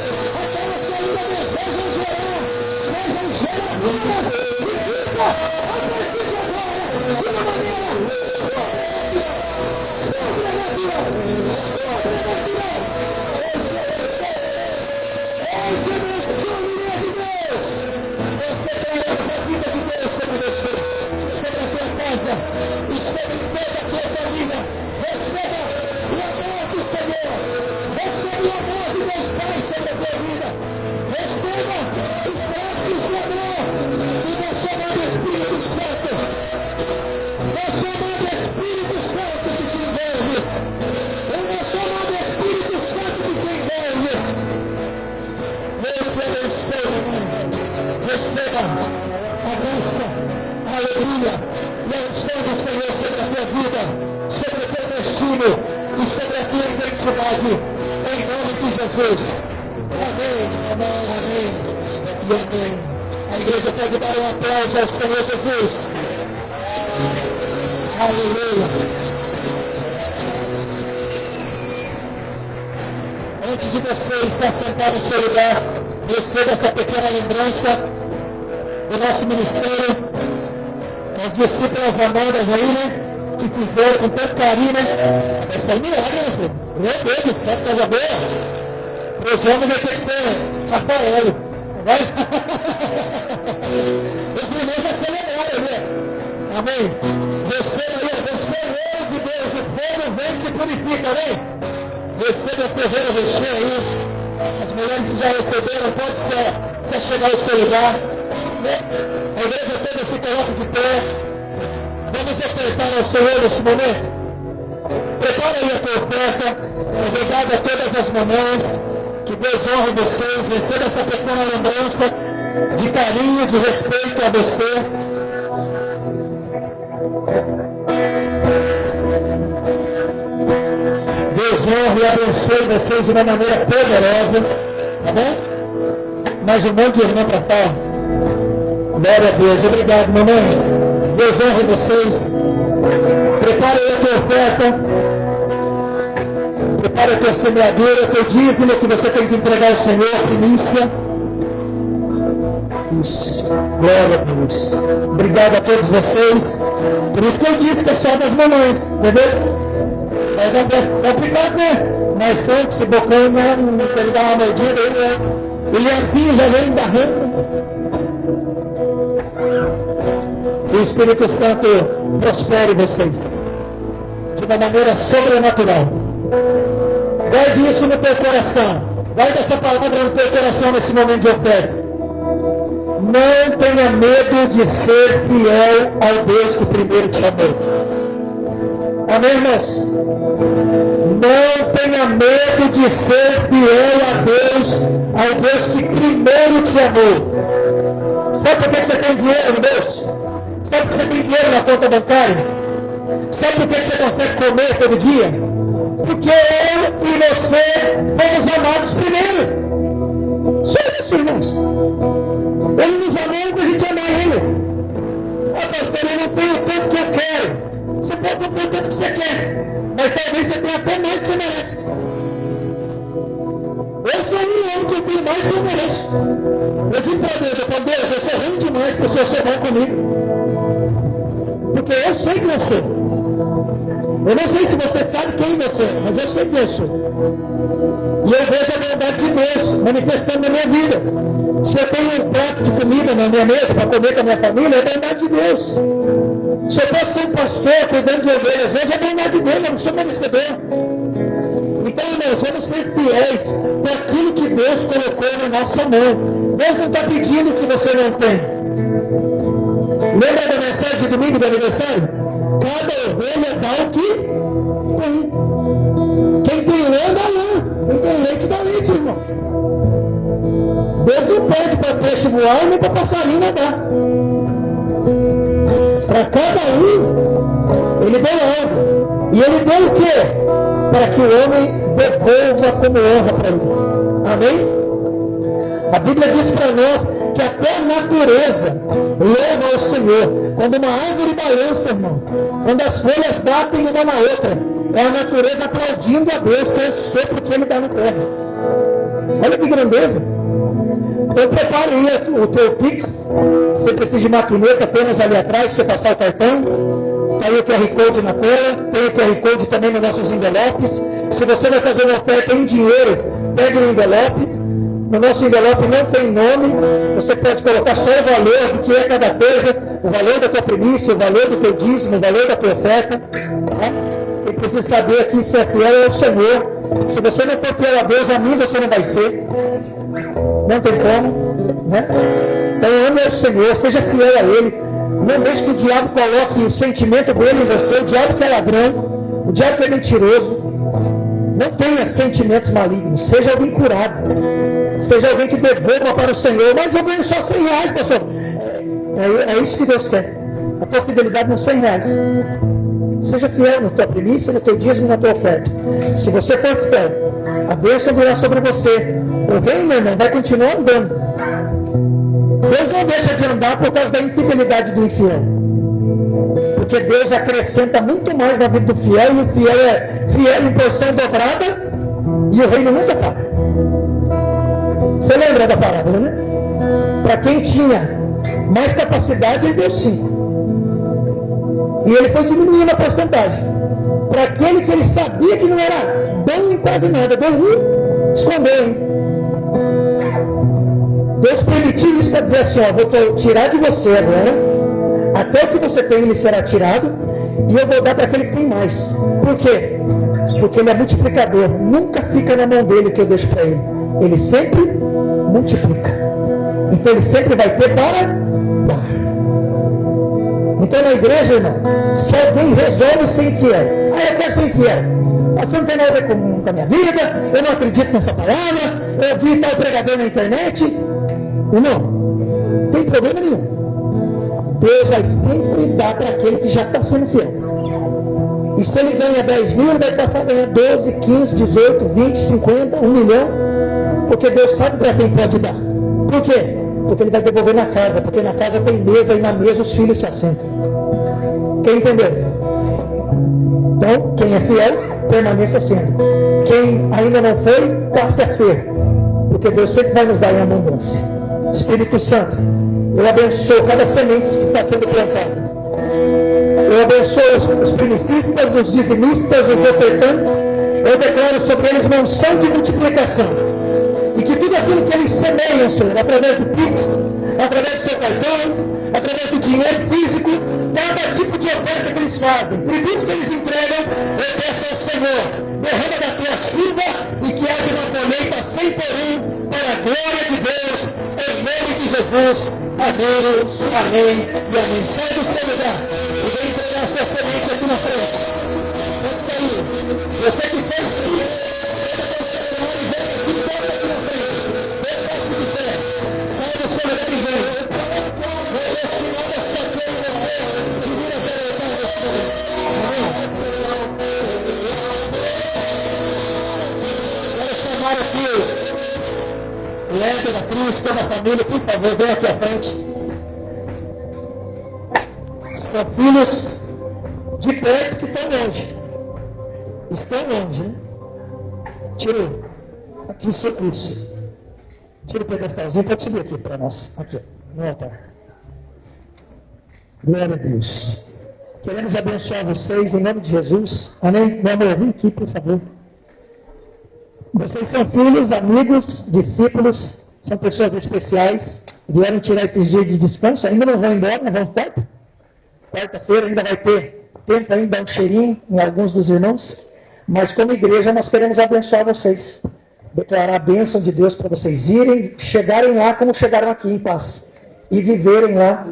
aquelas que ainda desejam gerar, sejam geradoras de vida, a partir de agora, de uma maneira sobrenatural. Eu te abençoo, mulher de Deus. Nós declaramos a vida de Deus sobre você, sobre a tua casa e sobre toda a tua família. Receba o amor do Senhor. Senhor. Receba o amor de Deus Pai sobre a tua vida. Receba os braços de amor do nosso amado Espírito Santo. Nosso amado Espírito Santo que te envolve. O nosso amado Espírito Santo que te envolve. Eu te abençoo, irmão. Receba a graça, a alegria e a unção do Senhor sobre a tua vida, sobre o teu destino e sobre a tua identidade, em nome de Jesus. Amém, amém, amém e amém. A igreja pode dar um aplauso ao Senhor Jesus. Aleluia. Antes de você se assentar no seu lugar, receba essa pequena lembrança do nosso ministério, as discípulas amadas aí, né? Que fizeram com tanto carinho, né? Essa aí milagre, né, filho? Meu Deus do céu, coisa boa. Os homens vai ter que ser Rafael. Vai? O de novo vai ser memória, né? Amém? Você aí, você é o ouro de Deus, o fogo vem e te purifica, amém? Receba a ferreira recheia aí. As mulheres que já receberam, pode se chegar ao seu lugar. A igreja toda se coloca de pé. Vamos ofertar ao Senhor nesse momento. Prepara aí a tua oferta. Obrigado a todas as mamães. Que Deus honre vocês. Receba essa pequena lembrança de carinho, de respeito a você. Deus honre e abençoe vocês de uma maneira poderosa. Tá bom? Mais um monte de irmã para cá. Glória a Deus. Obrigado, mamães. Deus honre vocês. Prepare aí a tua oferta. Prepare a tua semeadura, o teu dízimo que você tem que entregar ao Senhor, primícia. Isso. Glória a Deus. Obrigado a todos vocês. Por isso que eu disse que é só das mamães. Entendeu? É complicado, né? Mas sempre esse bocão, né? Ele dá uma mordida aí, né? O leãozinho já vem barrando. Que o Espírito Santo prospere vocês de uma maneira sobrenatural. Guarde isso no teu coração. Guarde essa palavra no teu coração nesse momento de oferta. Não tenha medo de ser fiel ao Deus que primeiro te amou. Amém, irmãos? Não tenha medo de ser fiel a Deus, ao Deus que primeiro te amou. Sabe por que você tem dinheiro no bolso? Sabe por que você tem dinheiro na conta bancária? Sabe por que você consegue comer todo dia? Porque eu e você fomos amados primeiro. Só isso, irmãos. Ele nos amou para a gente amar Ele. Ah, pastor, eu não tenho tanto que eu quero. Você pode não ter tanto que você quer, mas talvez você tenha até mais que você merece. Eu sou um homem que eu tenho mais do que eu mereço. Eu digo para Deus, Deus, eu sou ruim demais para o Senhor ser bom comigo. Porque eu sei que eu sou. Eu não sei se você sabe quem você é, mas eu sei quem eu sou. E eu vejo a bondade de Deus manifestando na minha vida. Se eu tenho um prato de comida na minha mesa para comer com a minha família, é a bondade de Deus. Se eu posso ser um pastor cuidando de ovelhas, hoje é a bondade de Deus, eu não sou merecedor. Então, irmãos, vamos ser fiéis com aquilo que Deus colocou na nossa mão. Deus não está pedindo o que você não tem. Lembra da mensagem de domingo do aniversário? Cada ovelha dá o que tem. Quem tem lã, dá lã. Quem tem leite, dá leite, irmão. Deus não pede para peixe voar nem para passarinho nadar. Para cada um, Ele deu honra. E Ele deu o quê? Para que o homem devolva como honra para Ele. Amém? A Bíblia diz para nós que até a natureza louva ao Senhor. Quando uma árvore balança, irmão, quando as folhas batem uma na outra, é a natureza aplaudindo a Deus, que é o sopro que Ele dá na terra. Olha que grandeza. Então prepare aí o teu Pix. Você precisa de maquineta, apenas ali atrás, para você passar o cartão. Está aí o QR Code na tela. Tem o QR Code também nos nossos envelopes. Se você vai fazer uma oferta em dinheiro, pegue o envelope. No nosso envelope não tem nome. Você pode colocar só o valor do que é cada coisa. O valor da tua primícia, o valor do teu dízimo, o valor da tua oferta. Tá? Quem precisa saber aqui se é fiel é o Senhor. Se você não for fiel a Deus, a mim você não vai ser. Não tem como, né? Então ame ao Senhor, seja fiel a Ele. Não deixe que o diabo coloque o sentimento dele em você. O diabo que é ladrão, o diabo que é mentiroso. Não tenha sentimentos malignos. Seja alguém curado. Seja alguém que devolva para o Senhor. Mas eu ganho só 100 reais, pastor. É isso que Deus quer. A tua fidelidade nos 100 reais. Seja fiel na tua primícia, no teu dízimo e na tua oferta. Se você for fiel, a bênção virá sobre você. O reino, meu irmão, vai continuar andando. Deus não deixa de andar por causa da infidelidade do infiel. Porque Deus acrescenta muito mais na vida do fiel, e o fiel é fiel em porção dobrada, e o reino nunca para. Você lembra da parábola, né? Para quem tinha mais capacidade, ele deu 5. E ele foi diminuindo a porcentagem. Para aquele que ele sabia que não era bom em quase nada, deu 1, escondeu, hein? Deus permitiu isso para dizer assim, ó, vou tirar de você agora, até o que você tem lhe será tirado, e eu vou dar para aquele que tem mais. Por quê? Porque ele é multiplicador, nunca fica na mão dele o que eu deixo para ele. Ele sempre multiplica. Então ele sempre vai ter para dar. Então na igreja, irmão, se alguém resolve ser infiel, eu quero ser infiel, mas não tem nada a ver com a minha vida, eu não acredito nessa palavra, eu vi tal pregador na internet. Não tem problema nenhum. Deus vai sempre dar para aquele que já está sendo fiel. E se ele ganha 10 mil, ele vai passar a ganhar 12, 15, 18, 20, 50, 1 milhão. Porque Deus sabe para quem pode dar. Por quê? Porque ele vai devolver na casa. Porque na casa tem mesa, e na mesa os filhos se assentam. Quem entendeu? Então, quem é fiel, permaneça sendo. Quem ainda não foi, passe a ser. Porque Deus sempre vai nos dar em abundância. Espírito Santo, eu abençoo cada semente que está sendo plantada. Eu abençoo os primicistas, os dizimistas, os ofertantes. Eu declaro sobre eles uma unção de multiplicação. E que tudo aquilo que eles semeiam, Senhor, através do Pix, através do seu cartão, através do dinheiro físico, cada tipo de oferta que eles fazem, tributo que eles entregam, eu peço ao Senhor, derrama da tua chuva e que haja uma colheita 100 por 1 para a glória de Deus, em nome de Jesus. Amém, amém e amém. Sai do seu lugar e vem entregar a sua semente aqui na frente. Pode sair. Você que fez isso, pega o seu celular e vem aqui, bota aqui na frente. Vem, desce de pé. Sai do seu lugar e vem. Meu Deus, que nada saqueie você de vir até o altar neste momento. Amém? Quero chamar aqui o Leber da Cruz, toda a família, por favor, vem aqui à frente. São filhos de perto que estão longe. Estão longe, né? Tira aqui isso. Tira o pedestalzinho, pode subir aqui para nós. Aqui, no altar. Glória a Deus. Queremos abençoar vocês em nome de Jesus. Amém? Meu amor, vem aqui, por favor. Vocês são filhos, amigos, discípulos, são pessoas especiais. Vieram tirar esses dias de descanso, ainda não vão embora, não vão quarta. Quarta-feira ainda vai ter tempo ainda de dar um cheirinho em alguns dos irmãos. Mas como igreja nós queremos abençoar vocês. Declarar a bênção de Deus para vocês irem, chegarem lá como chegaram aqui em paz. E viverem lá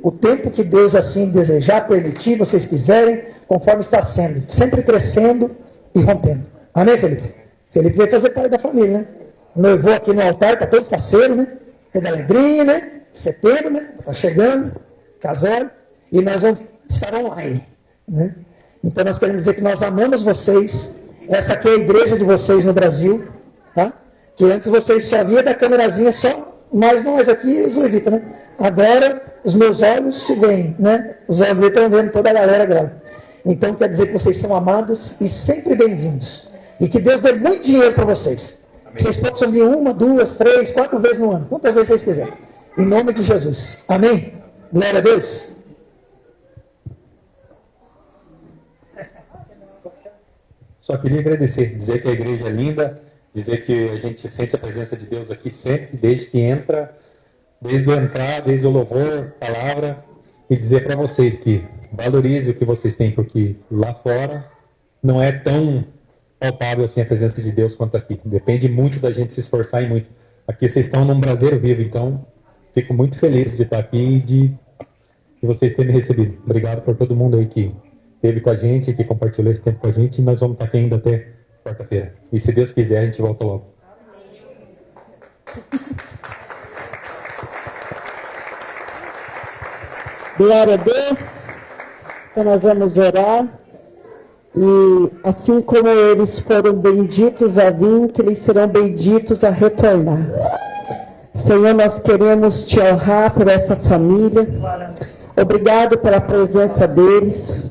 o tempo que Deus assim desejar, permitir, vocês quiserem, conforme está sendo. Sempre crescendo e rompendo. Amém, Felipe? Felipe veio fazer parte da família, né? Noivou aqui no altar, está todo faceiro, né? Toda alegria, né? Setembro, né? Está chegando, casório. E nós vamos estar online, né? Então nós queremos dizer que nós amamos vocês. Essa aqui é a igreja de vocês no Brasil, tá? Que antes vocês só via da câmerazinha só nós aqui, os levitas, né? Agora os meus olhos te veem, né? Os olhos estão vendo toda a galera agora. Então quer dizer que vocês são amados e sempre bem-vindos. E que Deus dê muito dinheiro para vocês. Amém. Vocês possam vir 1, 2, 3, 4 vezes no ano. Quantas vezes vocês quiserem. Em nome de Jesus. Amém? Glória a Deus. Só queria agradecer, dizer que a igreja é linda, dizer que a gente sente a presença de Deus aqui sempre, desde que entra, desde o entrar, desde o louvor, palavra, e dizer para vocês que valorize o que vocês têm, porque lá fora não é tão palpável assim a presença de Deus quanto aqui. Depende muito da gente se esforçar e muito. Aqui vocês estão num braseiro vivo, então fico muito feliz de estar aqui e de vocês terem me recebido. Obrigado por todo mundo aí que esteve com a gente, que compartilhou esse tempo com a gente, e nós vamos estar aqui ainda até quarta-feira. E se Deus quiser, a gente volta logo. Glória a Deus. Então nós vamos orar. E assim como eles foram benditos a vir, que eles serão benditos a retornar. Senhor, nós queremos te honrar por essa família. Obrigado pela presença deles.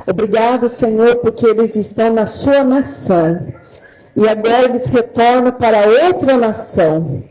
Obrigado, Senhor, porque eles estão na sua nação. E agora eles retornam para outra nação.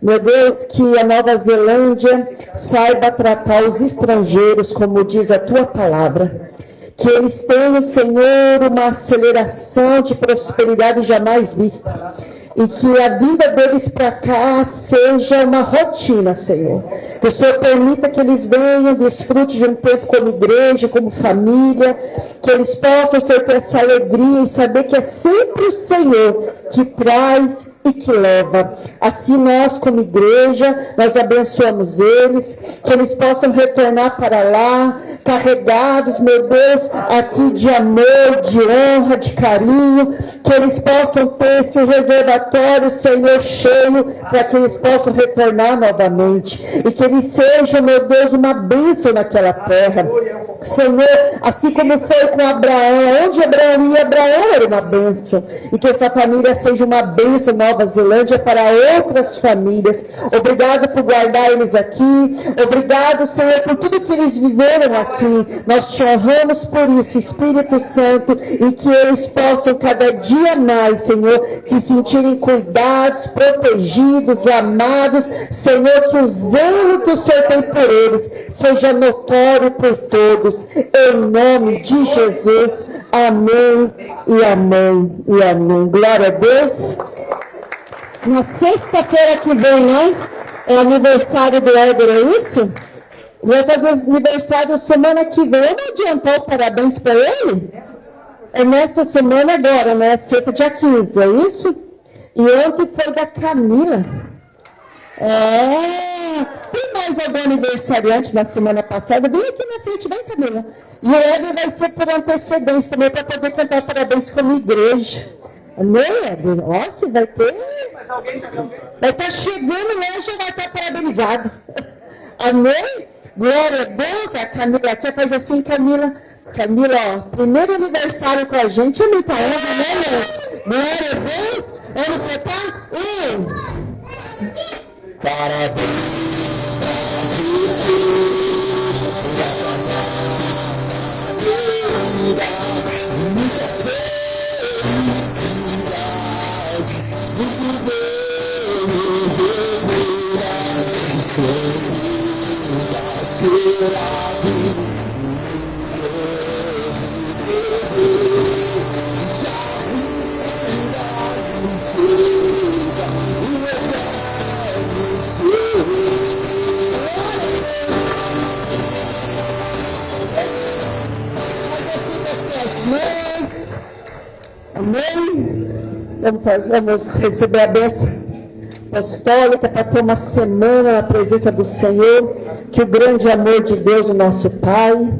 Meu Deus, que a Nova Zelândia saiba tratar os estrangeiros, como diz a tua palavra. Que eles tenham, Senhor, uma aceleração de prosperidade jamais vista. E que a vinda deles para cá seja uma rotina, Senhor. Que o Senhor permita que eles venham, desfrute de um tempo como igreja, como família. Que eles possam, Senhor, ter essa alegria e saber que é sempre o Senhor que traz e que leva. Assim nós, como igreja, nós abençoamos eles, que eles possam retornar para lá, carregados, meu Deus, aqui de amor, de honra, de carinho, que eles possam ter esse reservatório, Senhor, cheio, para que eles possam retornar novamente, e que eles sejam, meu Deus, uma bênção naquela terra. Senhor, assim como foi com Abraão, onde Abraão ia, Abraão era uma bênção, e que essa família seja uma bênção, Nova Zelândia, para outras famílias. Obrigado por guardar eles aqui, obrigado, Senhor, por tudo que eles viveram aqui. Nós te honramos por isso, Espírito Santo, e que eles possam cada dia mais, Senhor, se sentirem cuidados, protegidos, amados. Senhor, que o zelo que o Senhor tem por eles seja notório por todos. Em nome de Jesus. Amém e amém e amém. Glória a Deus. Na sexta-feira que vem, né? É aniversário do Éder, é isso? Ele vai fazer aniversário semana que vem. Eu não adiantou parabéns para ele? É nessa semana agora, né? Sexta, dia 15, é isso? E ontem foi da Camila. Tem mais algum aniversariante na semana passada? Vem aqui na frente, vem, Camila. E o Éder vai ser por antecedência também, para poder cantar parabéns como igreja. Amém, Éder? Nossa, vai ter... Vai estar chegando lá e já vai estar parabenizado. Amém? Glória a Deus. A Camila quer fazer assim, Camila. Camila, ó, primeiro aniversário com a gente, é muita honra, né, Deus? Glória a Deus. Vamos cantar? Parabéns para você, nessa vida, muitas felicidades, muito bem, já será Amém? Vamos receber a bênção apostólica para ter uma semana na presença do Senhor. Que o grande amor de Deus, o nosso Pai,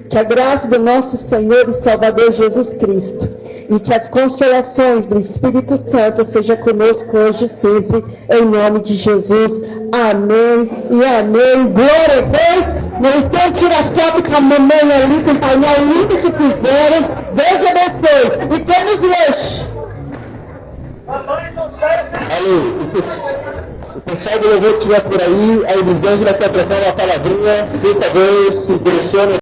que a graça do nosso Senhor e Salvador Jesus Cristo, e que as consolações do Espírito Santo seja conosco hoje e sempre, em nome de Jesus. Amém e amém. Glória a Deus. Não estão tirando foto com a mamãe ali, com o painel lindo que fizeram. Deus abençoe. E temos lanche. Alô, o pessoal do louvor que estiver por aí, a Elisângela quer trocar uma palavrinha, por favor, se direcione.